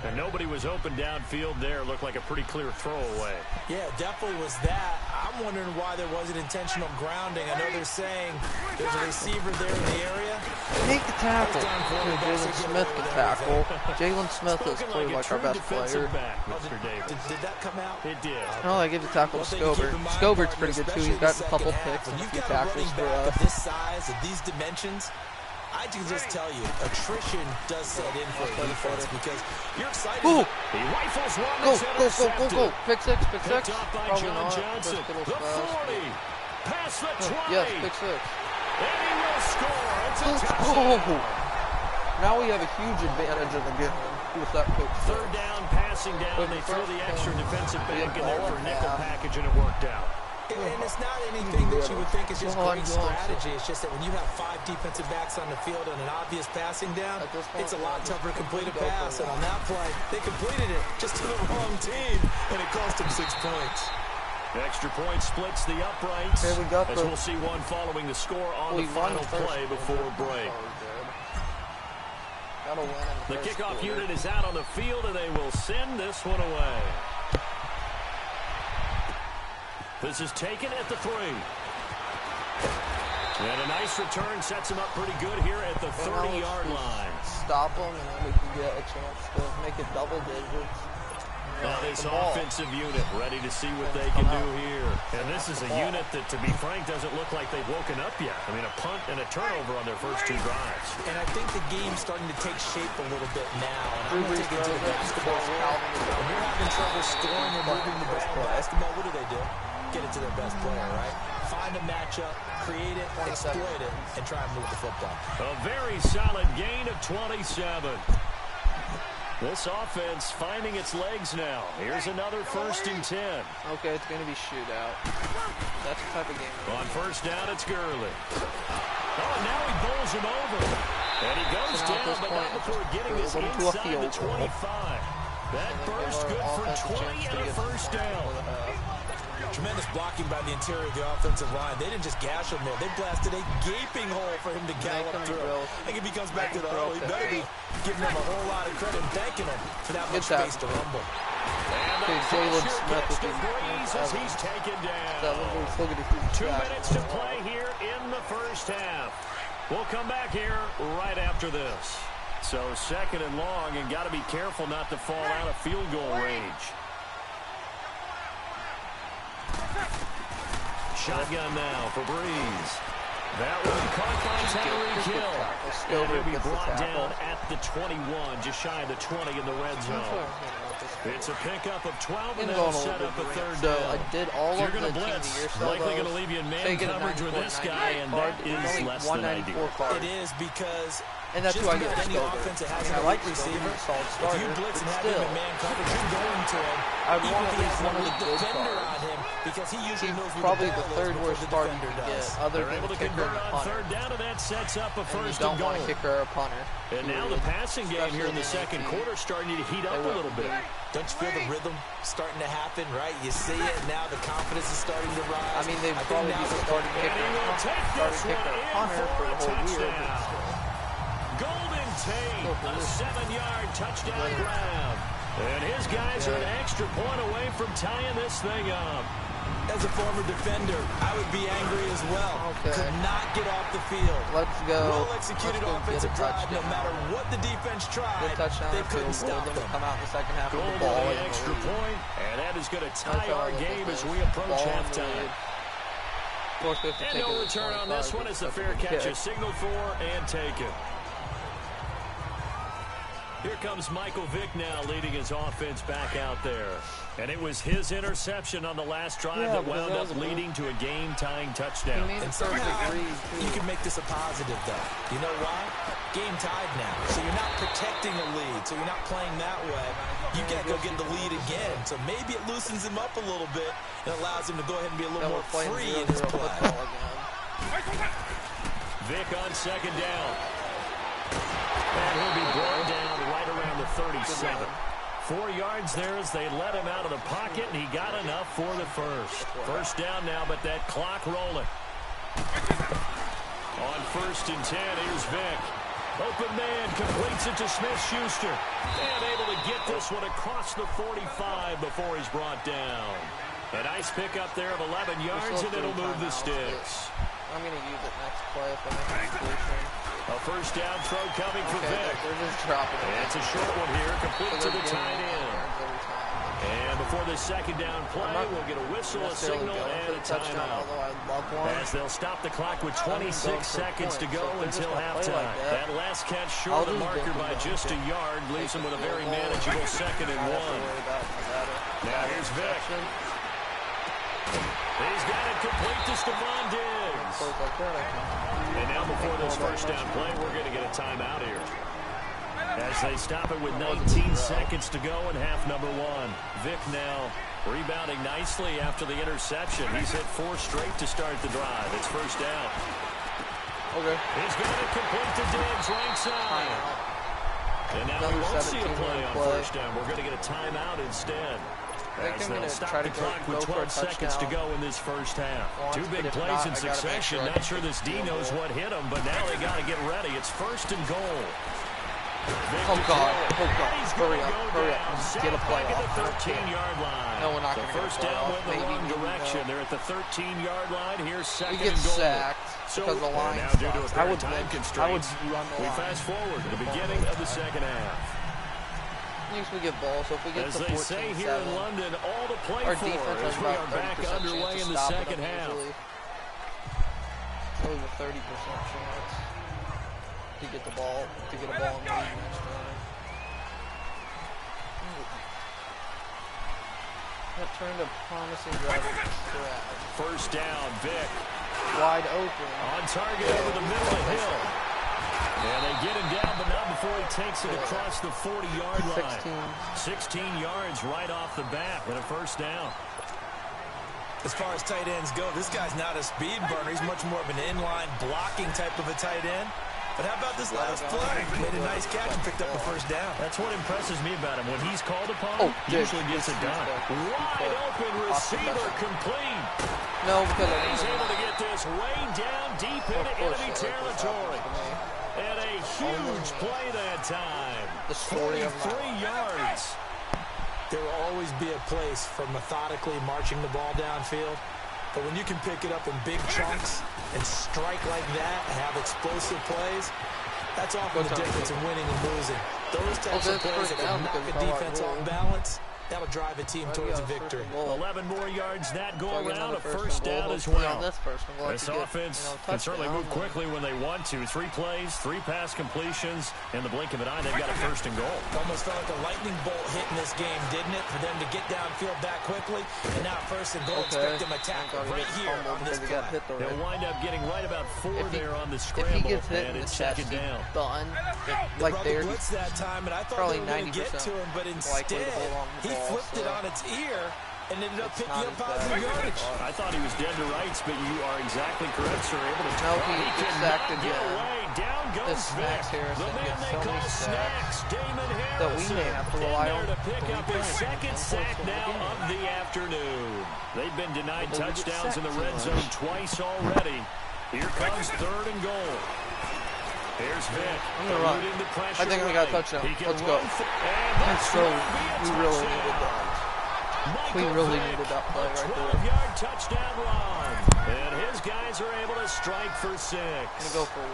And nobody was open downfield there. Looked like a pretty clear throwaway. Yeah, it definitely was that. I'm wondering why there wasn't intentional grounding. I know they're saying there's a receiver there in the area. Make the tackle. Jalen Smith can tackle. Jalen Smith is Spoken clearly like like our a best true defensive player. back, Mr. Davis. Did that come out? It did. No, I give the tackle to Scobert. Scobert's pretty good too. He's gotten a couple picks and a few tackles for us. This size, of these dimensions, I can just tell you, attrition does set in for a defense because you're excited. Ooh. He rifles one. Go, that's go, go, go, intercepted. go. Pick six, pick Picked six. off by Probably John not. Johnson. Just The get 40. Past the 20. Yes, pick six. And he will score. It's a Let's touchdown. go. Now we have a huge advantage in the game with that pick six. Third down, passing down. But They the throw first the extra one, defensive back in ball there for and nickel half. package, and it worked out. And it's not anything that you would think is just Go on, great go on. strategy. It's just that when you have 5 defensive backs on the field and an obvious passing down, At this point, it's a lot just tougher to complete a go for pass. it. And on that play, they completed it just to the wrong team, and it cost them 6 points. Extra point splits the uprights. Okay, we got as the- we'll see one following the score on We the won final the first play one. before break. Gotta win in The first kickoff quarter. unit is out on the field, and they will send this one away. This is taken at the 3. And a nice return sets him up pretty good here at the 30-yard line. Stop them, and then we can get a chance to make it double digits. Now this The ball. offensive unit ready to see what they can do here. And this is a unit that, to be frank, doesn't look like they've woken up yet. I mean, a punt and a turnover on their first 2 drives. And I think the game's starting to take shape a little bit now. And I'm going to take it to the basketball world. When you're having trouble scoring or moving the ball in basketball, what do? Get it to their best player, right? Find a matchup, create it, exploit it, and try and move the football. A very solid gain of 27. This offense finding its legs now. Here's another 1st and 10. Okay, it's going to be shootout. That's the type of game. On first down, it's Gurley. Oh, and now he bowls him over. And he goes So now at down, this but point, not before getting this throw it into a inside the field goal. 25. That And then give burst our good for offense a 20 chance to and a get first the down. for the half. Tremendous blocking by the interior of the offensive line. They didn't just gash him there. They blasted a gaping hole for him to gallop him through. throw. I think if he comes back to the Throw huddle, he pick. better be giving them a whole lot of credit and thanking them for that much Good tackle. space to rumble. And Okay, the Jalen pressure Smith gets with to the Breeze as he's taken down. We're still going to keep 2 track. minutes to play here in the first half. We'll come back here right after this. So 2nd and long, and got to be careful not to fall out of field goal range. Shotgun now for Breeze. That one caught by Tyreek Hill. And he'll be brought down at the 21, just shy of the 20 in the red zone. It's a pickup of 12, and they'll set up a 3rd So down. I did all You're of going the to team blitz. of the year Likely going to leave you in man coverage with this guy, and that is less than ideal. It is because And that's just who I about get any Scobert. offense that has I an like elite receiver, solid if starter, you blitz and but have him still, in man coverage, you're going to him. I'd Even want if at he least has an one of the elite good defender starters. on him, because he usually He's knows where probably the the ball is third before worst the starter defender you does. get, other They're than able the to kicker convert and the on punter. 3rd down, and that sets up a And you first don't and want goal. a kicker or a punter. And now the passing game here in the second Especially quarter starting to heat up a little bit. Don't you feel the rhythm starting to happen, right? You see it, and now the confidence is starting to rise. I mean, they'd think probably now be the they're starting playing- kicker And he will take starting this kicker one or in punter for the for a whole year. touchdown. Golden Tate, a 7-yard touchdown grab. And his guys are an extra point away from tying this thing up. As a former defender, I would be angry as well. Okay. Could not get off the field. Let's go. Well-executed Let's go offensive get a drive. No touchdown. matter what the defense tried, Good touchdown. they couldn't stop them. them. Come out in the second half Goal with to the ball the in the extra lead. point, and that is going to tie That's how our I look game at as this. we approach Ball in the halftime. lead. course, we have to And take no it return on 25, this one as the that's a fair good catch kick. is signaled for and taken. Here comes Michael Vick now leading his offense back out there. And it was his interception on the last drive that wound up leading to a game-tying touchdown. And somehow you can make this a positive, though. You know why? Game tied now. So you're not protecting a lead. So you're not playing that way. You got to go get the lead again. So maybe it loosens him up a little bit and allows him to go ahead and be a little more free in his play. Vick on second down. And he'll be brought down right around the 37. 4 yards there as they let him out of the pocket, and he got enough for the first. First down now, but that clock rolling. On 1st and 10, here's Vick. Open man, completes it to Smith-Schuster. And able to get this one across the 45 before he's brought down. A nice pickup there of 11 yards, and it'll move the sticks. I'm going to use it next play if I make a completion. A first down throw coming for Vick. They're just dropping it. It's a short one here, complete to the tight end. And before the second down play, we'll get a whistle, a signal, and a timeout. As they'll stop the clock with 26 seconds to go until halftime. That last catch short of the marker by just a yard leaves him with a very manageable 2nd and 1. Now here's Vick. He's got it complete to Stephon Diggs. And now before this first down play, we're going to get a timeout here. As they stop it with 19 seconds to go in half number 1. Vick now rebounding nicely after the interception. He's hit 4 straight to start the drive. It's first down. Okay. He's got it complete to Diggs right side. And now we won't see a play on first down. We're going to get a timeout instead. As they'll stop the clock with 12 seconds to go in this first half. 2 big plays in succession. Not sure this D knows what hit him, but now they got to get ready. It's 1st and goal. Oh, God. Hurry up. Hurry up. Get a play at off. the 13-yard line. No, we're not the going to get a first play down off. went the wrong direction. They're at the 13-yard line. Here's 2nd We get and goal. sacked because the line now due to a pair of time constraints, run the we line. fast forward to the beginning of the second half. At least we get balls, so if we get As to they 14-7, say here in London, all to play our for defense as has we about are back 30% underway chance in of the stopping second them half. easily. Over 30% chance to get the ball, to get a ball in the lead next time. That turned a promising drive into crap. First down, Vick. Wide open. On target over the middle of Hill. And they get him down, but not before he takes it across the 40-yard line. 16 yards right off the bat and a first down. As far as tight ends go, this guy's not a speed burner. He's much more of an inline blocking type of a tight end. But how about this last play? Made a nice catch and picked up the first down. That's what impresses me about him. When he's called upon, usually gets it done. Wide open receiver complete. No, because he's able to get this way down deep into enemy territory. And a huge play that time. The story of 3 yards. There will always be a place for methodically marching the ball downfield. But when you can pick it up in big chunks and strike like that and have explosive plays, that's often the difference in winning and losing. Those types of plays that can knock a defense off balance, that'll drive a team towards a victory. 11 more yards that go around, a first down as well. This offense can certainly move quickly when they want to. 3 plays, 3 pass completions. In the blink of an eye, they've got a first and goal. Almost felt like a lightning bolt hit in this game, didn't it? For them to get downfield that quickly. And now first and goal, expect them to tackle right here on this play. They'll wind up getting right about 4 there on the scramble. And it's second down. Done. Like there, blitz that time, and I thought they were going to get to him, but instead he flipped it on its ear and ended up picking up positive yardage. I thought he was dead to rights, but you are exactly correct, sir. Able to he gets sacked again. Down goes Snacks Harrison gets so many sacks that we may have to rely on to pick up his second sack now of the afternoon. They've been denied touchdowns in the red zone twice already. Here comes 3rd and goal. Here's Vick. I'm going to run. I think we got a touchdown. Let's go. Let's go. We really needed that. We really needed that play right there. 12-yard touchdown run. And his guys are able to strike for 6. I'm going to go for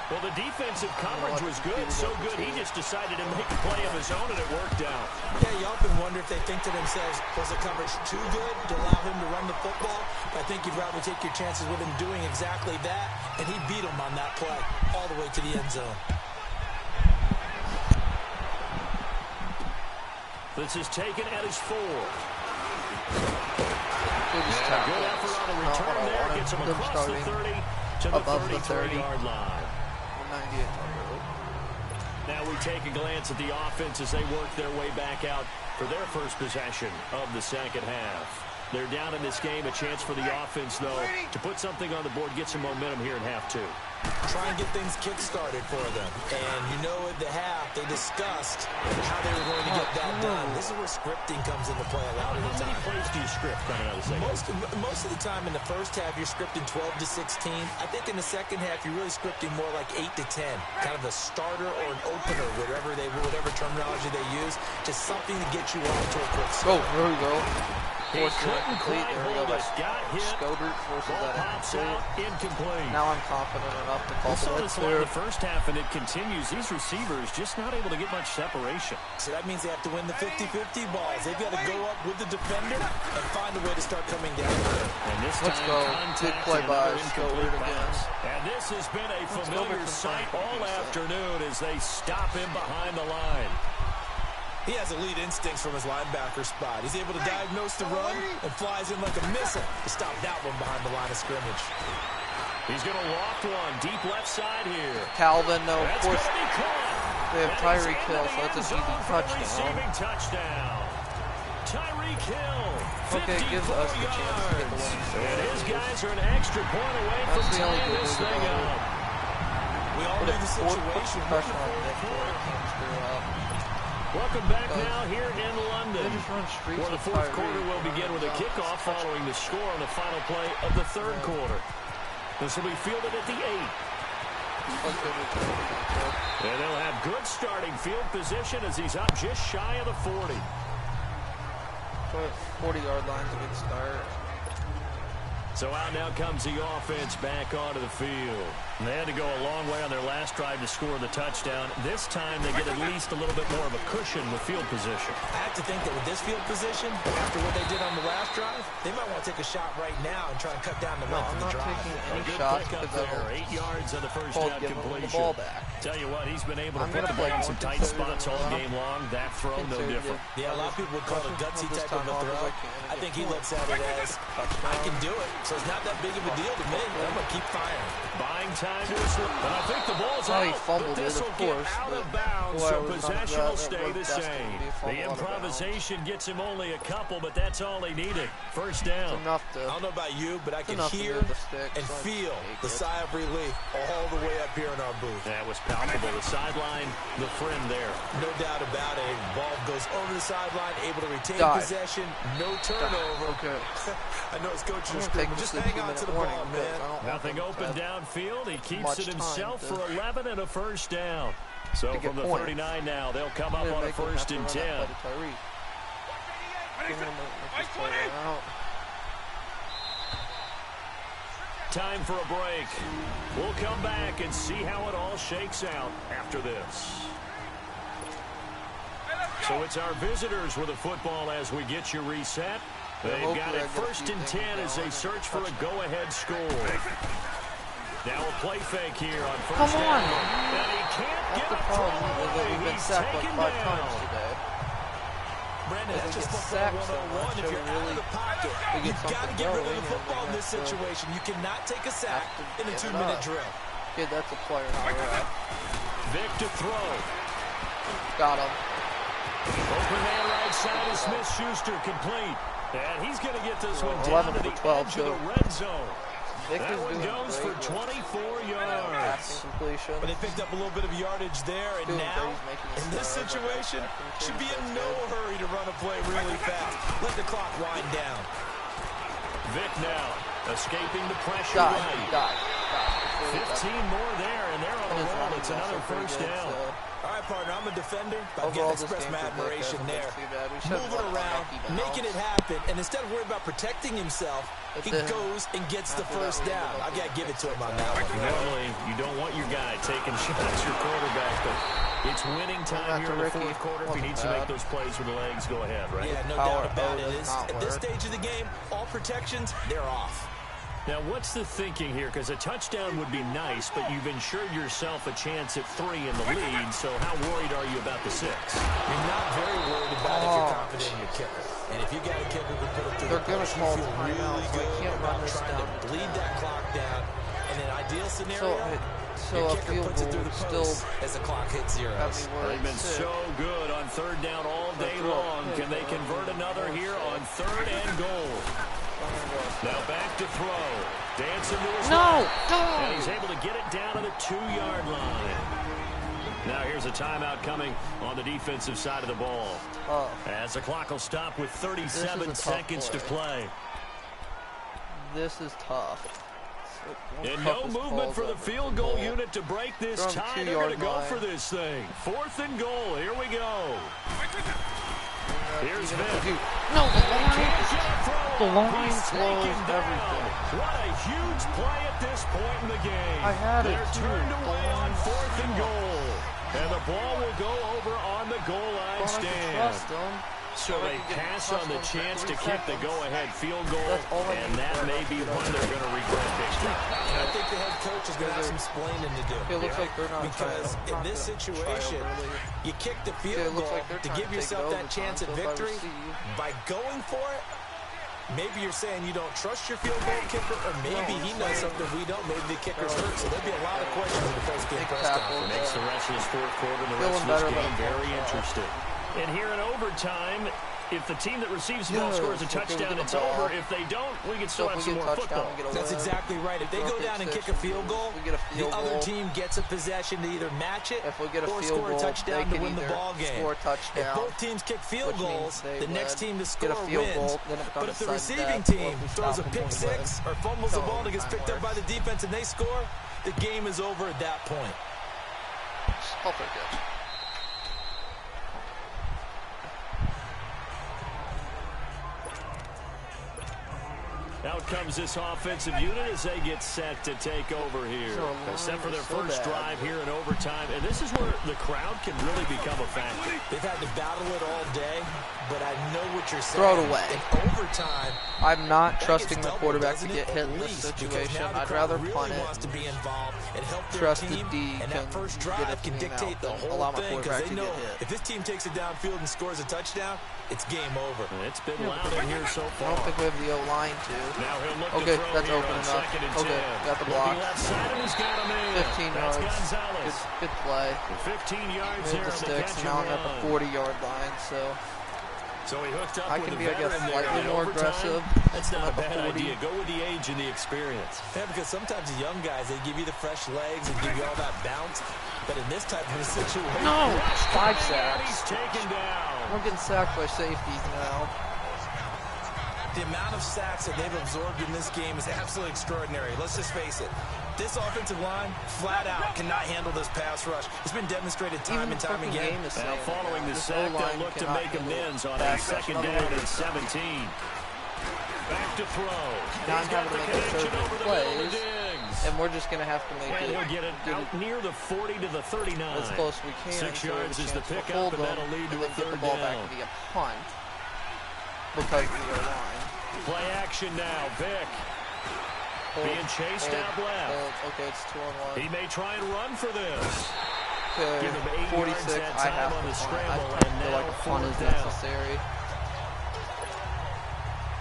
1. Well, the defensive coverage was good, so good he just decided to make a play of his own, and it worked out. Yeah, you often wonder if they think to themselves, was the coverage too good to allow him to run the football? I think you'd rather take your chances with him doing exactly that, and he beat him on that play all the way to the end zone. This is taken at his 4. Good effort on the return there. Gets him across the 30 to the 33-yard line. 98. Now we take a glance at the offense as they work their way back out for their first possession of the second half. They're down in this game. A chance for the offense, though, to put something on the board, get some momentum here in half 2. Try and get things kick-started for them. And you know at the half, they discussed how they were going to get that done. This is where scripting comes into play a lot of the time. How many plays do you script coming out of the second? Most of the time in the first half, you're scripting 12 to 16. I think in the second half, you're really scripting more like 8 to 10. Kind of a starter or an opener, whatever terminology they use. Just something to get you off to a quick start. Oh, there we go. He couldn't quite hold it. Got hit. Scobert forces Ball that pops out. Incomplete. Now I'm confident enough to call We saw the this line in the first half, and it continues. These receivers just not able to get much separation. So that means they have to win the 50-50 balls. They've got to go up with the defender and find a way to start coming down. And this Let's time, go. contact Good play and by another Scobert incomplete again. pass. And this has been a familiar sight all afternoon as they stop him behind the line. He has elite instincts from his linebacker spot. He's able to diagnose the run and flies in like a missile to stop that one behind the line of scrimmage. He's going to loft one deep left side here. Calvin, no, of That's course, going to be caught. they have Tyreek Hill, so that's an easy touchdown. Receiving touchdown. Tyreek Hill. Okay, gives us the chance to get the win. And his guys are an extra point away from That's the only tying good this news thing about up. We all Put knew the some situation. pressure on Nick for it. Can't screw up. Welcome back now here in London, They just run streaks where the with fourth Tyreek. quarter will begin with a kickoff following the score on the final play of the third quarter. This will be fielded at the 8. And they'll have good starting field position as he's up just shy of the 40. 40-yard line's a good start. So out now comes the offense back onto the field. And they had to go a long way on their last drive to score the touchdown. This time they get at least a little bit more of a cushion with field position. I have to think that with this field position, after what they did on the last drive, they might want to take a shot right now and try and cut down the length of the drive. I'm not taking any Good shots pick up because there. 8 yards on the first Paul down giving him completion. the ball back. Tell you what, he's been able to I'm put gonna the play ball in more some tight conservative spots all now. game long. That throw, no different. Yeah, a lot of people would call it a gutsy type of a throw. I think he looks at it as, I can do it, so it's not that big of a deal to me. I'm going to keep firing. Buying time to slip. And I think the ball's Oh, out, he fumbled but it, this of will get course, out but of bounds, boy, so I was possession not will that stay the destined to same. be a fumble The out of improvisation gets him only a couple, but that's all he needed. First down. Enough to. I don't know about you, but I can enough to hear move the sticks, and so feel take the it. sigh of relief all the way up here in our booth. That was palpable. The sideline, the friend there. No doubt about it. Ball goes over the sideline, able to retain Dive. possession, no turnover. Okay. I know it's coach's I'm gonna script, take but just this hang on to the ball, warning because man. I don't want Nothing them to open have downfield. He keeps much it himself time for 11 and a first down. So to get from the points. 39 now, they'll come I'm up gonna on a make them have first to and run 10. that play to Tyreek. Give him a play right out. Time for a break. We'll come back and see how it all shakes out after this. So it's our visitors with the football as we get you reset. They've got it first and 10 as they search for a go-ahead score. Now a play fake here on first Come on. down. And he can't That's get the a problem. throw Is that away. we've been He's sacked like taken 5 down. times today. Brandon, If that's we just get football sacked so 101. much, If you're it out really- of the pocket, we get you've got to something get rid of going, the and football we in this have to situation. You cannot take a sack have to in a give it 2-minute up. drill. Kid, that's a player, not a ref. Vic to throw. Got him. Open man right side of Smith-Schuster complete. And he's going to get this one down 11 to the for 12, edge of the too. red zone. Vic That is one doing goes for great 24 with yards. passing completion. But they picked up a little bit of yardage there, and Doing now, great. He's making in the this throw, but situation, that's should be in good. no hurry to run a play really fast. Let the clock wind down. Vic now escaping the pressure Dive. right. Dive. 15 more there, and they're on the roll. It's another first down. All right, partner, I'm a defender, but I Overall, can't this express game my for Vic admiration hasn't been there. too bad. We should have Moving won around, on lucky making it bounce. happen, and instead of worrying about protecting himself, he But then, goes and gets the after that, first we down. ended up I got to with give it to him on 6 that one. Normally, you don't want your guy taking shots, your quarterback, but it's winning time here in the Ricky. fourth quarter. If he Wasn't needs to make bad. those plays with the legs, go ahead, right? Yeah, no Power doubt about O it. does Is not at this work. stage of the game, all protections, they're off. Now, what's the thinking here? Because a touchdown would be nice, but you've ensured yourself a chance at 3 in the lead, so how worried are you about the 6? You're not very worried about it if you're confident in your kicker. And if you got a kicker who put it through They're the gonna post, you call feel timeout, really so I good can't run about this trying down. to bleed that clock down. In an ideal scenario, So your a kicker field puts it goal through the would still post as the clock hits zeros. have me worried. They've been too. so good on 3rd down all day long. Can they convert another here on 3rd and goal? Now back to throw. Dancing to his left. And he's able to get it down to the 2-yard line. Now here's a timeout coming on the defensive side of the ball. As the clock will stop with 37 seconds to play. This is tough. And no movement for the field goal unit to break this tie. They're going to go for this thing. 4th and goal. Here we go. Here's Vic. No, The line slows everything. What a huge play at this point in the game. I had it, They're too. turned The away on line 4th and goal. And the ball will go over on the goal line stand. So they pass on the chance to kick the go-ahead field goal, and that may be one they're going to regret big time. I think the head coach is going to have some explaining to do. It looks like they're not because in this situation, you kick the field goal to give yourself that chance at victory. By going for it, maybe you're saying you don't trust your field goal kicker, or maybe he knows something we don't. Maybe the kicker's hurt, so there'll be a lot of questions in the post-game press conference. Makes the rest of this fourth quarter and the rest of this game very interesting. And here in overtime, if the team that receives the ball scores a touchdown, it's over. If they don't, we can still have some more football. That's exactly right. If they go down and kick a field goal, the other team gets a possession to either match it or score a touchdown to win the ball game. If both teams kick field goals, the next team to score wins. But if the receiving team throws a pick six or fumbles the ball that gets picked up by the defense and they score, the game is over at that point. I'll take it. Out comes this offensive unit as they get set to take over here. Except for their first drive here in overtime. And this is where the crowd can really become a factor. They've had to battle it all day, but I know what you're saying. Throw it away. In overtime, I'm not trusting the quarterback to get hit in this situation. I'd rather punt it. wants to be involved and help their Trust the team, D and that first drive can dictate the whole allow my thing because quarterback they to know get hit. if this team takes it downfield and scores a touchdown, it's game over. It's been loud in here so I far. don't think we have the O-line to. Now he'll look Okay, to throw that's here open on enough. 2nd and Okay, 10. got the Looking block. left side, and he's got him in. 15 That's yards. Gonzalez. Good play. 15 yards Made here the on the sticks, catch now I'm and at the run. 40-yard line, so So he hooked up I with can a be, I guess, veteran there slightly in more overtime. aggressive. That's not a At the bad 40. idea. Go with the age and the experience. Yeah, because sometimes the young guys, they give you the fresh legs and give you all that bounce. But in this type of a situation, No! 5 And he's sacks. taken down. We're getting sacked by safeties now. the amount of sacks that they've absorbed in this game is absolutely extraordinary. Let's just face it. This offensive line, flat out, cannot handle this pass rush. It's been demonstrated time and time again. Now, following the sack, they'll look to make amends on a second down and 17. Back to throw. Now I'm He's got having the to make connection conservative over the middle to plays, Diggs. and we're just going to have to make And it he'll get it out near the 40 to the 39. as close as we can. 6 so we have yards a is the chance to pickup, hold and them, that'll lead to and a then get the third ball down. back to be a punt because of the line. Play action now. Vic being chased out left. Okay, it's 2-on-1. He may try and run for this. Okay, Give him 8 yards 46. that I time have on the to punt. scramble, I and feel now like a punt is 4th down. necessary.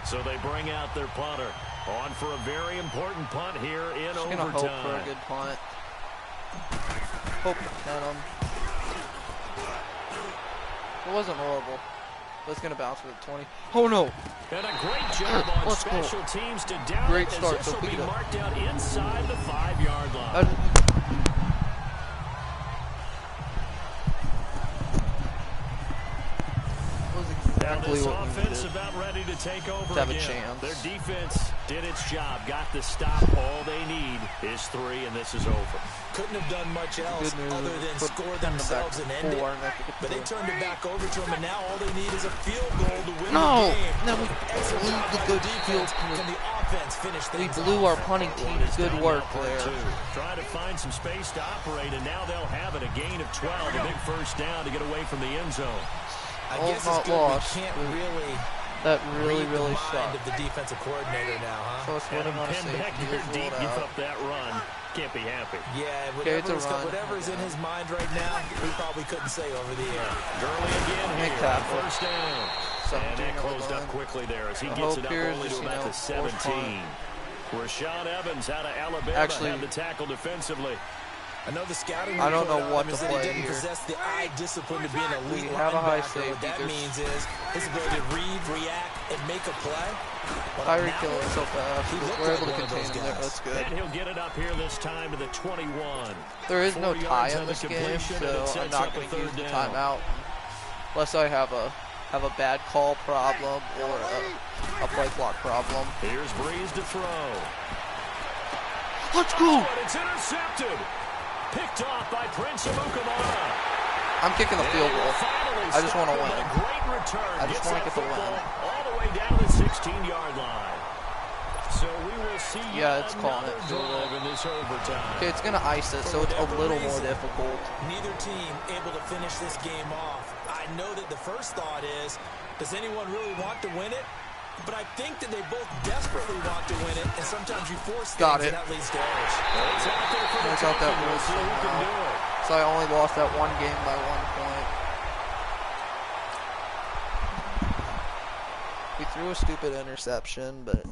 So they bring out their punter. On for a very important punt here in Just overtime. gonna hope for a good punt. Hope to pin him. It wasn't horrible. But it's gonna bounce with 20. Oh no! And a great job on Let's go. special teams to down Great it, as start, this will be Topita. marked out inside the 5-yard line. Was exactly technically this what we offense needed about ready to take over to have a again. chance. Their defense did its job, got the stop. All they need is 3, and this is over. Couldn't have done much else Good news other is than put score them back themselves and end it. 4, and that could get But they through. turned it back over to them, and now all they need is a field goal to win No! the game. No, we Excellent blew job the by good defense. field. Can the offense finish We things blew off? our punting team. Good Down work now, there. 2. Trying to find some space to operate, and now they'll have it. A gain of 12, a big first down to get away from the end zone. I All guess not it's good lost. we can't really That really, read really the mind sucked. of the defensive coordinator now, huh? So it's Had winning him on a pinned back safety. here Just deep, rolled give out. up that run. Can't be happy. Yeah, Okay, it's a run. whatever's in his mind right now, he probably couldn't say over the air. Gurley again Nick here, tackle. first down. And that closed up quickly there as he The gets hope it up here is only to just, about the force 17. Rashawn Evans out of Alabama Actually, had the tackle defensively. I know the scouting I don't report know on what him to is that he play doesn't here. possess the eye discipline to be an elite We have a high linebacker. What safety. that There's- means is his ability to read, react, and make a play. But Tyreek now, Hill is so fast. he looked We're like able to one of contain those him there. guys. That's good. And he'll get it up here this time to the 21. There is no 4 tie yards in on the this game, completion, and it so I'm sets not up going a to use third the down. timeout unless I have a bad call problem or a play clock problem. Here's Breeze to throw. Let's go! But it's intercepted. Picked off by Prince Amukamara. I'm kicking the field goal. I just want to win. A great return. I just Gets want to that get the win. football all the way down to the 16-yard line. So we will see Yeah, it's calling another it. drive in this overtime. Okay, it's going to ice it, so it's a little more difficult. neither team able to finish this game off. I know that the first thought is, does anyone really want to win it? But I think that they both desperately want to win it, and sometimes you force things, Got it. and that leads to errors. It's out there for the It's out that taking. We'll road see who can do somehow. it. So I only lost that one game by 1 point. We threw a stupid interception, but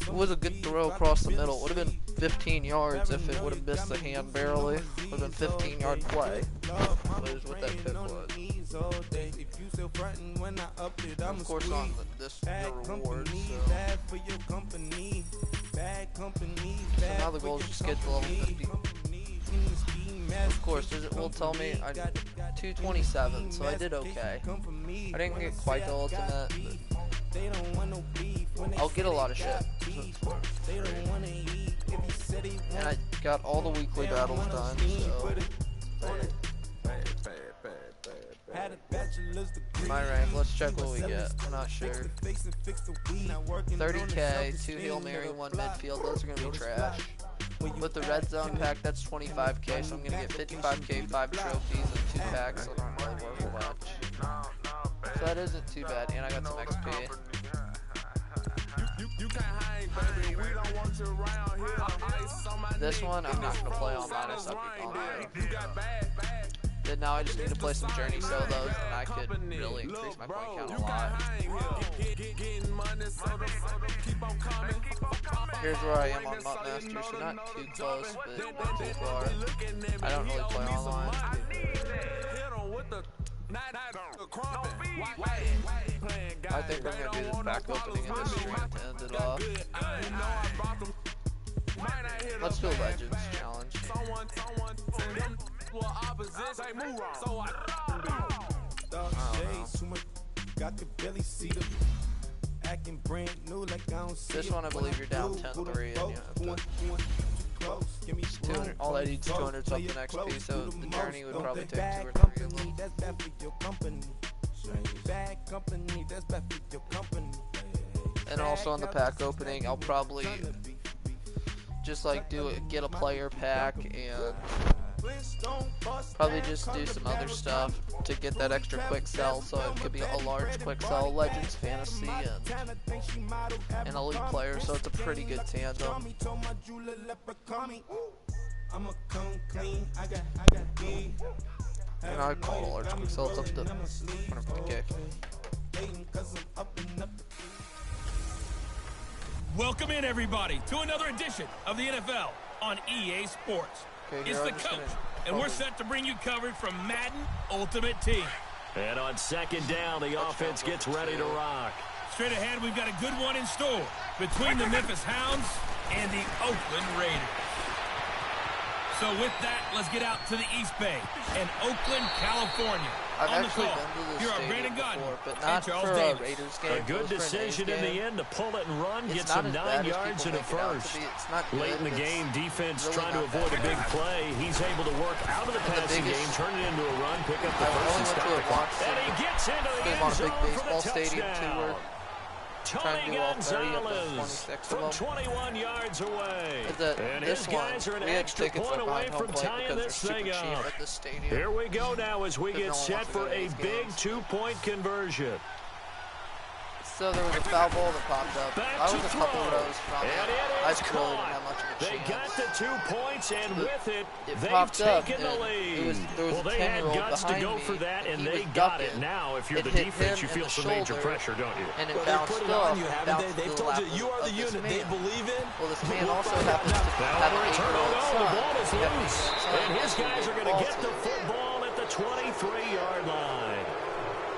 it was a good throw across the middle. It would have been 15 yards if it would have missed the hand barely. It would have been 15-yard play. That is what that pick was. Of course, on this reward. So now the goal is just get to level 50. Of course, it will tell me I 227, so I did okay. I didn't get quite the ultimate, but I'll get a lot of shit. And I got all the weekly battles done, so my rank, let's check what we get. We're not sure. 30k, 2 Hail Mary, 1 midfield, those are going to be trash. With the red zone pack, that's 25k, so I'm going to get 55k, 5 trophies, and 2 packs, so they're not really worth much. So that isn't too bad, and I got some XP. This one, I'm not going to play on minus up on Then now I just need to play some Journey solos, and I could really increase my point count a lot. Here's where I am on Mutt Master, so not too close, but not too far. I don't really play online. I think I'm going to do this back opening in this stream to end it off. Let's do a Legends challenge. This one I believe you're down 10-3 and you have to 200, all I need is 200 something XP, so the journey would probably take 2 or 3 of them. And also on the pack opening, I'll probably just like get a player pack and probably just do some other stuff to get that extra quick sell, so it could be a large quick sell, Legends, Fantasy, and an elite player, so it's a pretty good tandem. And I call it a large quick sell, it's up to 150k. Welcome in, everybody, to another edition of the NFL on EA Sports. Okay, It's the coach, and we're set to bring you coverage from Madden Ultimate Team. And on second down, the offense gets ready to rock. Straight ahead, we've got a good one in store between the Memphis Hounds and the Oakland Raiders. So with that, let's get out to the East Bay in Oakland, California, I've on the actually call. been to Here this are stadium Brandon Gordon before, but and not Charles for a Davis. Raiders game. A It good was for an decision A's in the game. end to pull it and run, It's get not some as 9 bad as yards people in the make it out to first. be. It's not Late in good. the game, defense really trying to not avoid a that big bad. play. He's able to work out of the passing game, turn it into a run, pick up the I first only and went stop to the it clock. once. And he gets into the Been end on a big zone for the baseball stadium touchdown. tour. Trying Tony to do all 30 of those Gonzalez 26 from of them. 21 yards away. And his guys are an we had extra tickets point like away on home from plate tying because this they're thing super cheap up. at this stadium. Here we go now as we Because get no one set wants to for go to a these big games. 2-point conversion. So there was a foul ball that popped up. Back I to was a couple throw. rows from And it. it I is really caught. didn't have much of a They chance. got the 2 points, and with it, It they've popped up, taken the and lead. there was Well, a they had 10-year-old guts to behind go me, for that, and he they was got it. ducking. Now, if you're It the hit defense, him you in feel the some major shoulder, pressure, don't you? And it Well, they bounced put it off. on you, haven't they? They've told you you are the unit they believe in. Well, this man also happens to have an Now, 8-year-old the son. ball is He had an loose, 8-year-old son and his who guys are going to ball get the to. football at the 23-yard line.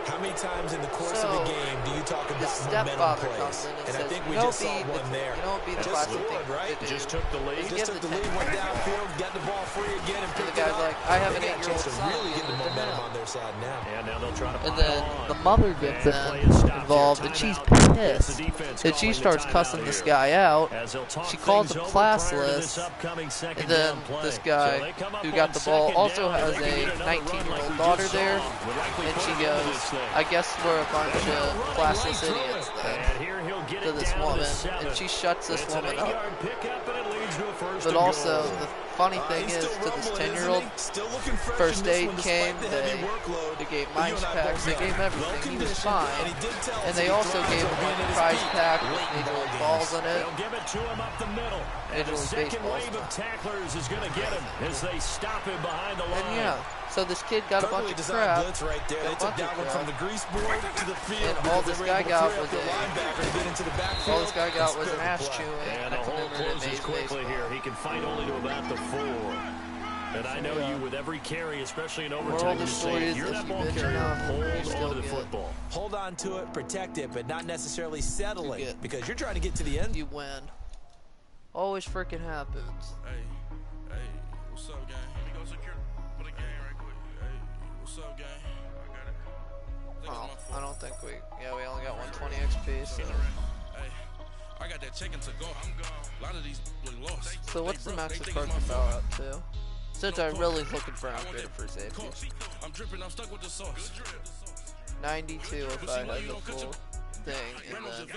How many times in the course of a game do you talk The about momentum stepfather plays? comes in and And I says, think we you know, just saw one there. You know what would be the Just classic scored, thing right? to do? Just took the lead. Is Just give took the the lead, 10 went downfield, got the ball free again, and And picked the guy's it up. like, I have an They got a 8-year-old chance to son. really get the Give it to momentum him. on their side now. And now they'll try to And pile then on. the mother gets And play is stopped involved, here. and she's Timeout. pissed. It's the defense And she calling the starts timeout cussing this here. guy out. As they'll talk She calls things him over prior to classless. this upcoming second And then down play. this So guy they come up who on got the ball second also down. has They can a get another run like 19-year-old we daughter just there. saw. Would likely And put she an end to goes, this thing. I guess we're a bunch And now of running classless right through idiots it. then. And here he'll get To it this down woman. to the 7. And she shuts this It's woman an up. 8-yard pickup, and it leads to a first But and also, goal. the funny thing He's is, still to this rumbling, 10-year-old, isn't he? Still looking fresh first in this aid one, came, despite the heavy workload. they gave But you mice and I packs, both they know, gave low everything, he was condition, fine. and he did tell us And they he also thrives gave on him being like at a his prize peak pack late with in Major ball League games. balls in it. They'll give it to him up the middle. And Major the League second Baseball wave of stuff. tacklers is going to get him as they stop him behind the line. And yeah, so this kid got a bunch Perfectly of designed crap. blitz right there. got They a took bunch of that one crap. from the grease board to the field. And all because this they were guy able to got free up was their a- linebacker to get into the backfield. All this guy got and was spin an the ass play. chewing. And I the couldn't hole remember closes Mays quickly baseball. here. He can fight only to about the 4. And I know you, with every carry, especially in Moral overtime, of the you story say, is you're if that you ball bitch carrier, enough, you hold still on to the get- football. Hold on to it, protect it, but not necessarily settling get- because you're trying to get to the end. You win. Always freaking happens. Hey, what's up, gang? Let me go secure for the game right quick. Hey, what's up, gang? I got it. Oh, I don't think we only got 120 XP, so. Hey, I got that check-in to go. I'm gone. A lot of these look lost. So what's the max of cards to bow up to? Since I'm really looking for an upgrade for safety. I'm dripping, I'm stuck with the sauce. 92 if I had the full thing, and then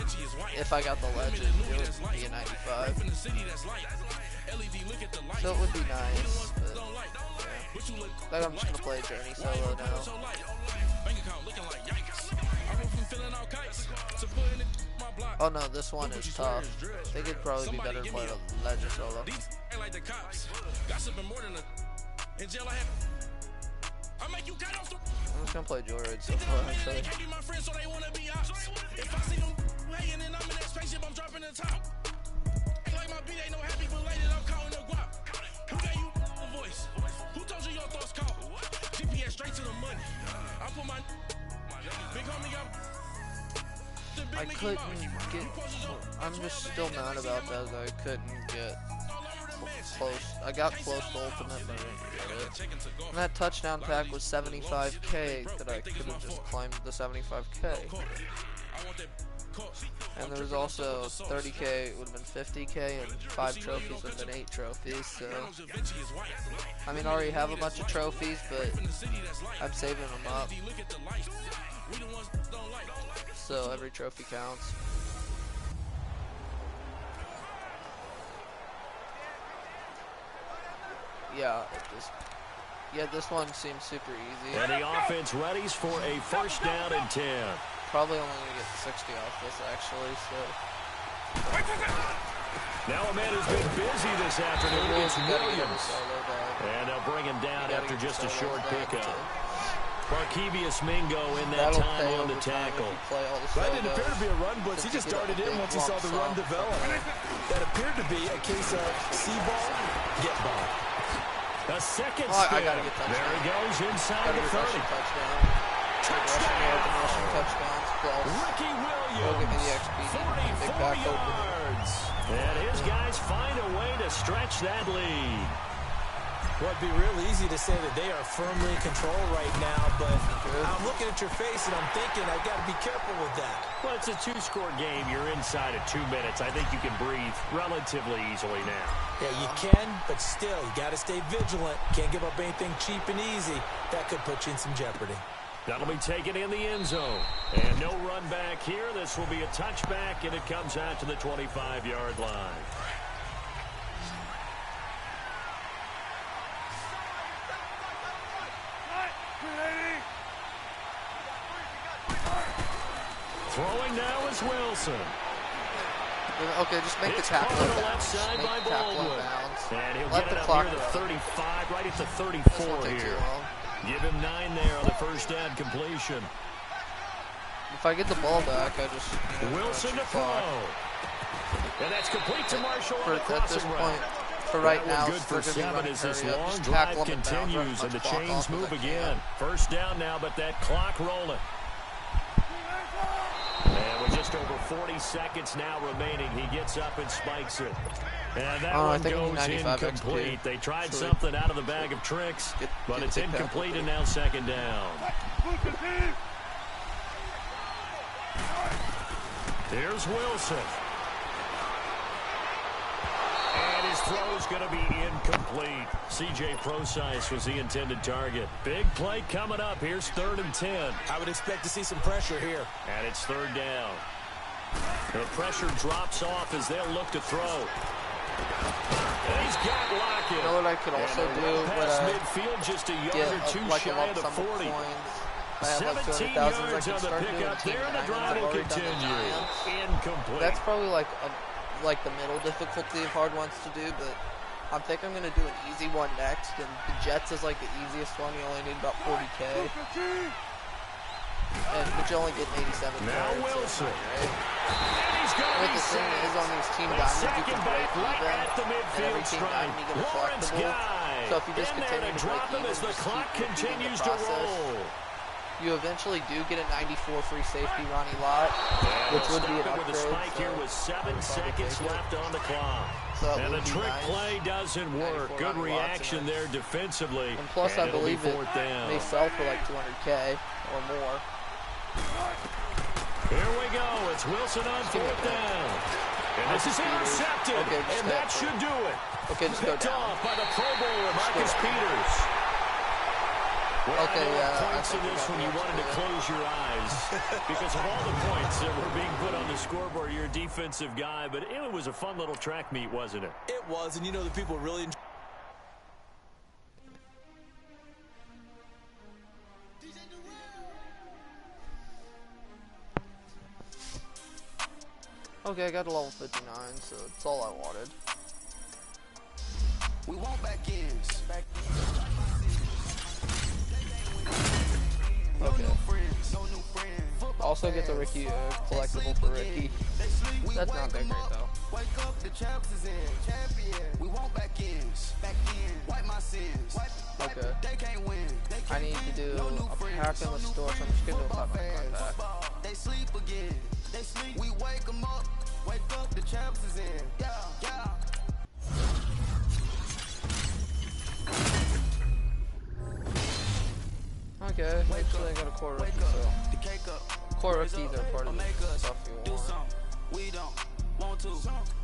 if I got the legend, it would be a 95. So it would be nice, but yeah. Like I'm just gonna play Journey solo now. Oh no, this one is tough. I think it'd probably be better to play the legend solo. I'm just gonna play Joyride so far, actually. I couldn't get. I'm just still mad about that. I couldn't get close. I got close to ultimate, but I didn't get it. And that touchdown pack was 75k that I could have just climbed the 75k. And there was also 30k, it would have been 50k, and 5 trophies would have been 8 trophies, so. I mean, I already have a bunch of trophies, but I'm saving them up. So every trophy counts. Yeah, this one seems super easy. And the offense readies for a first down and 10. Probably only gonna get 60 off this actually, so. Now a man who's been busy this afternoon. It's You gotta get him Williams. solo down. And they'll bring him down You gotta after get just a solos short down, pickup. too. Markevius Mingo in that That'll time pay on the over time if tackle. you play all the That didn't solos. appear to be a run blitz. He just darted in once he saw the run develop. That appeared to be a case of see ball, get ball. A second Oh, I spin. gotta get touchdown. There he goes inside Gotta the get 30. rushing touchdown. Rushing touchdowns plus. Ricky Go get me the Williams, XP. 44 Big back open. yards. And his guys find a way to stretch that lead. Well, it'd be real easy to say that they are firmly in control right now, but I'm looking at your face and I'm thinking I've got to be careful with that. Well, it's a two-score game. You're inside of 2 minutes. I think you can breathe relatively easily now. Yeah, you can, but still, you got to stay vigilant. Can't give up anything cheap and easy. That could put you in some jeopardy. That'll be taken in the end zone. And no run back here. This will be a touchback, and it comes out to the 25-yard line. Throwing now is Wilson. Okay, just make the tackle on the in left bounds. side Make by the tackle in Baldwin. bounds. And he'll Let get the it up clock near the run. 35, right at the This 34 won't take too here. long. Give him 9 there on the first down completion. If I get the ball back, I just Wilson to throw. And that's complete to Marshall on the at this crossing point. route. For right That now, one good for they're gonna 7 be as this running hurry up. long Just drive tackle them in bounds, run continues as and the much clock chains off as move I can. again. First down now, but that clock rolling. And with just over 40 seconds now remaining, he gets up and spikes it. And that one goes incomplete. They tried something out of the bag of tricks, but it's incomplete and now second down. Here's Wilson. And his throw's going to be incomplete. C.J. Procise was the intended target. Big play coming up. Here's 3rd and 10. I would expect to see some pressure here. And it's 3rd down. The pressure drops off as they'll look to throw. And he's got Lockett. You know what I could also do? Past midfield, just a yard or two like shy of the 40. I have like 17 200,000. I yards could on the start doing pickup team there, and the diamonds. drive I've will already done the continue. Giants. Incomplete. That's probably like the middle difficulty of hard ones to do, but I think I'm gonna do an easy one next. And the Jets is like the easiest one. You only need about 40K, but you only get 87. Now yards, Wilson. So right? And he's going to But be the thing sacked. is, on these team But diamonds, you second can break back right even, at the and every midfield team stripe. diamond you get a Lawrence collectible. Guy So if you just in there continue to to drop break him even, as the just clock keep repeating the continues to process, roll. you eventually do get a 94 free safety Ronnie Lott, which would be an with a upgrade. spike here with 7 seconds left on the clock. So And the would be trick nice. play doesn't work. 94 Good Ronnie Lott's reaction in there defensively. And plus, I it'll be believe it 4th down. may sell for like 200K or more. Here we go. It's Wilson on 4th down. And this is intercepted. Okay, just and that should do it. Okay, just go Picked down. off by the Pro Bowler, Marcus Peters. Well, Okay, I know yeah, points I in think this we when you got wanted to the close your eyes because of all the points that were being put on the scoreboard. You're a defensive guy, but it was a fun little track meet, wasn't it? It was, and you know the people really enjoy. Okay, I got a level 59, so that's all I wanted. We want back ends. Okay. Friends, no new friends. Also get the Ricky collectible for Ricky. That's not that great though. Wake up, the champs is in. Champion. We want back ends. Back in. Wipe my sins. Okay. They can't win. I need to do a pack in the store, so I'm just gonna do a 5 pack. They sleep again. They sleep. We wake them up. Wake up, the champs is in. Yeah, yeah. Okay, actually I got a core rookie, so The cake up. core rookies are part of the stuff you Do want. something. We don't want to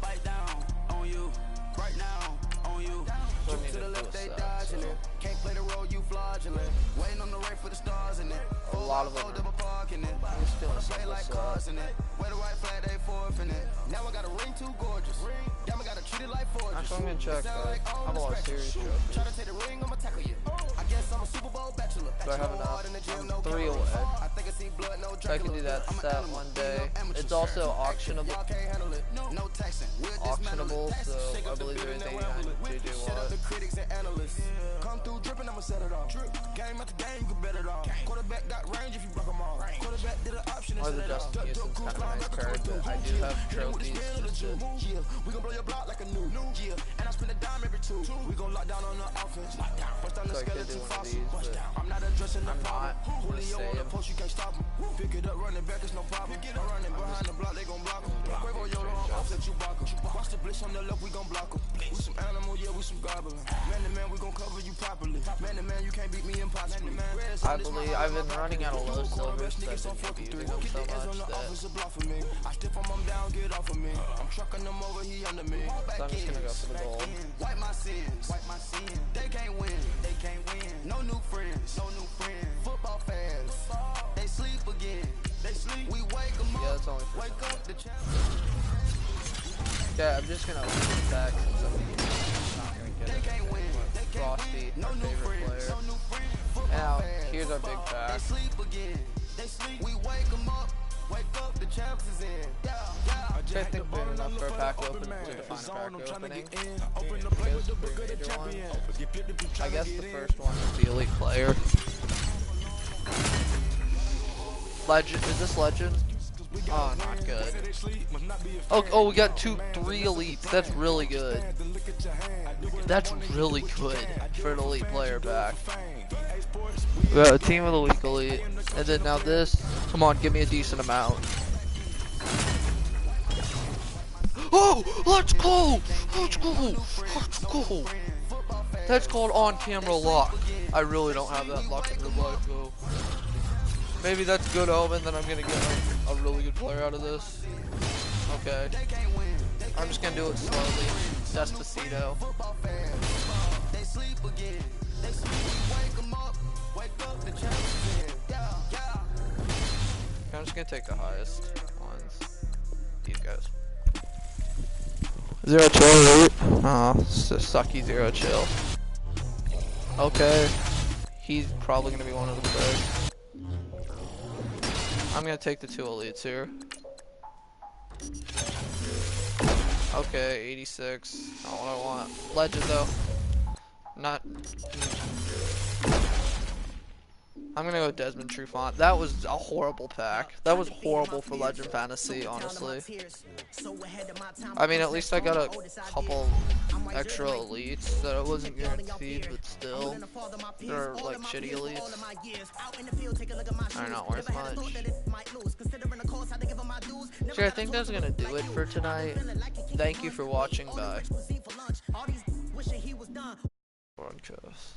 bite down on you right now on you. So I Juke need to the to do left, a they set, dodging so it. Can't play the role, you fraudulent. Waiting on the rain for the stars in it. a lot of them Double parking it. I'm just feeling Play like cars in it. Where the white flag, they forfeit it. Now I got a ring too gorgeous. Damn, I gotta treat it like forgeous. Actually, I'm gonna check. I have a lot of series trophies. Try to take the ring, I'ma tackle you. I guess I'm a Super Bowl bachelor. Do I have enough? I'm 3 away. I think I see blood, no So I can do that set one day. It's also auctionable. Y'all can't handle it. No taxing. We'll dismantle Auctionable, it. so Shake I up the believe building there's and 89 revel it. JJ Shut up the Watt. critics and analysts. Come through dripping, I'ma set it off. Game after game, you can bet it off. Quarterback got range if you block them all. Quarterback did an option and Or set the it off. Justin Houston's kind of a nice card, but I do have trophies. Yeah, we gon' blow your block like a new. Yeah, and I spend a dime every two. We gon' lock down on the offense. Bust down the So I could do skeleton one of fossil. these, but I'm not addressing the I'm problem. not. Julio on the Same. post, you can't stop him. Pick it up, running back, it's no problem. I'm running behind the block, they gon' block him. Quavo, yo, don't offset, you block him. Watch the Blitz on the left, we gon' block 'em. We some animal, yeah, we some gobbler. Man to man, we gon' cover you properly. Man to man, you can't beat me impossibly. I believe I've been running out of low silvers because I've been using them so much that I stiff him, I'm down, get off of me. I'm trucking him over, he under me. so I'm just gonna go for the gold. Wipe my sins, wipe my sins. They can't win, they can't win. No new friends, no new friends. Football fans, they sleep again. They sleep, we wake them Yeah, up. that's only for Wake some. up the champ. Yeah, I'm just gonna attack since I'm not gonna get it. Frosty, our favorite player. Now, here's our big pack. They sleep again. They sleep, we wake them up. Wake up, the champs is in. I think we're enough for a pack open to define a pack opening. Because for a major one, I guess the first one is the elite player. Legend, is this legend? Oh, not good. Oh, we got 3 elites. That's really good. That's really good for an elite player back. We got a team of the week elite, and then now this. Come on, give me a decent amount. Oh, let's go! Let's go! Let's go! That's called on-camera luck. I really don't have that luck in real life, though. Maybe that's good omen, then I'm gonna get a really good player out of this. Okay. I'm just gonna do it slowly. Despacito. I'm just gonna take the highest ones. These guys. 0 chill, elite. Oh, sucky 0 chill. Okay. He's probably gonna be one of the first. I'm gonna take the 2 elites here. Okay, 86. Not what I want. Legend though. Not. I'm gonna go Desmond Trufant. That was a horrible pack. That was horrible for Legend Fantasy, honestly. I mean, at least I got a couple extra elites that it wasn't guaranteed, but still. They're like shitty elites. They're not worth much. So I think that's gonna do it for tonight. Thank you for watching. Bye. Broadcast.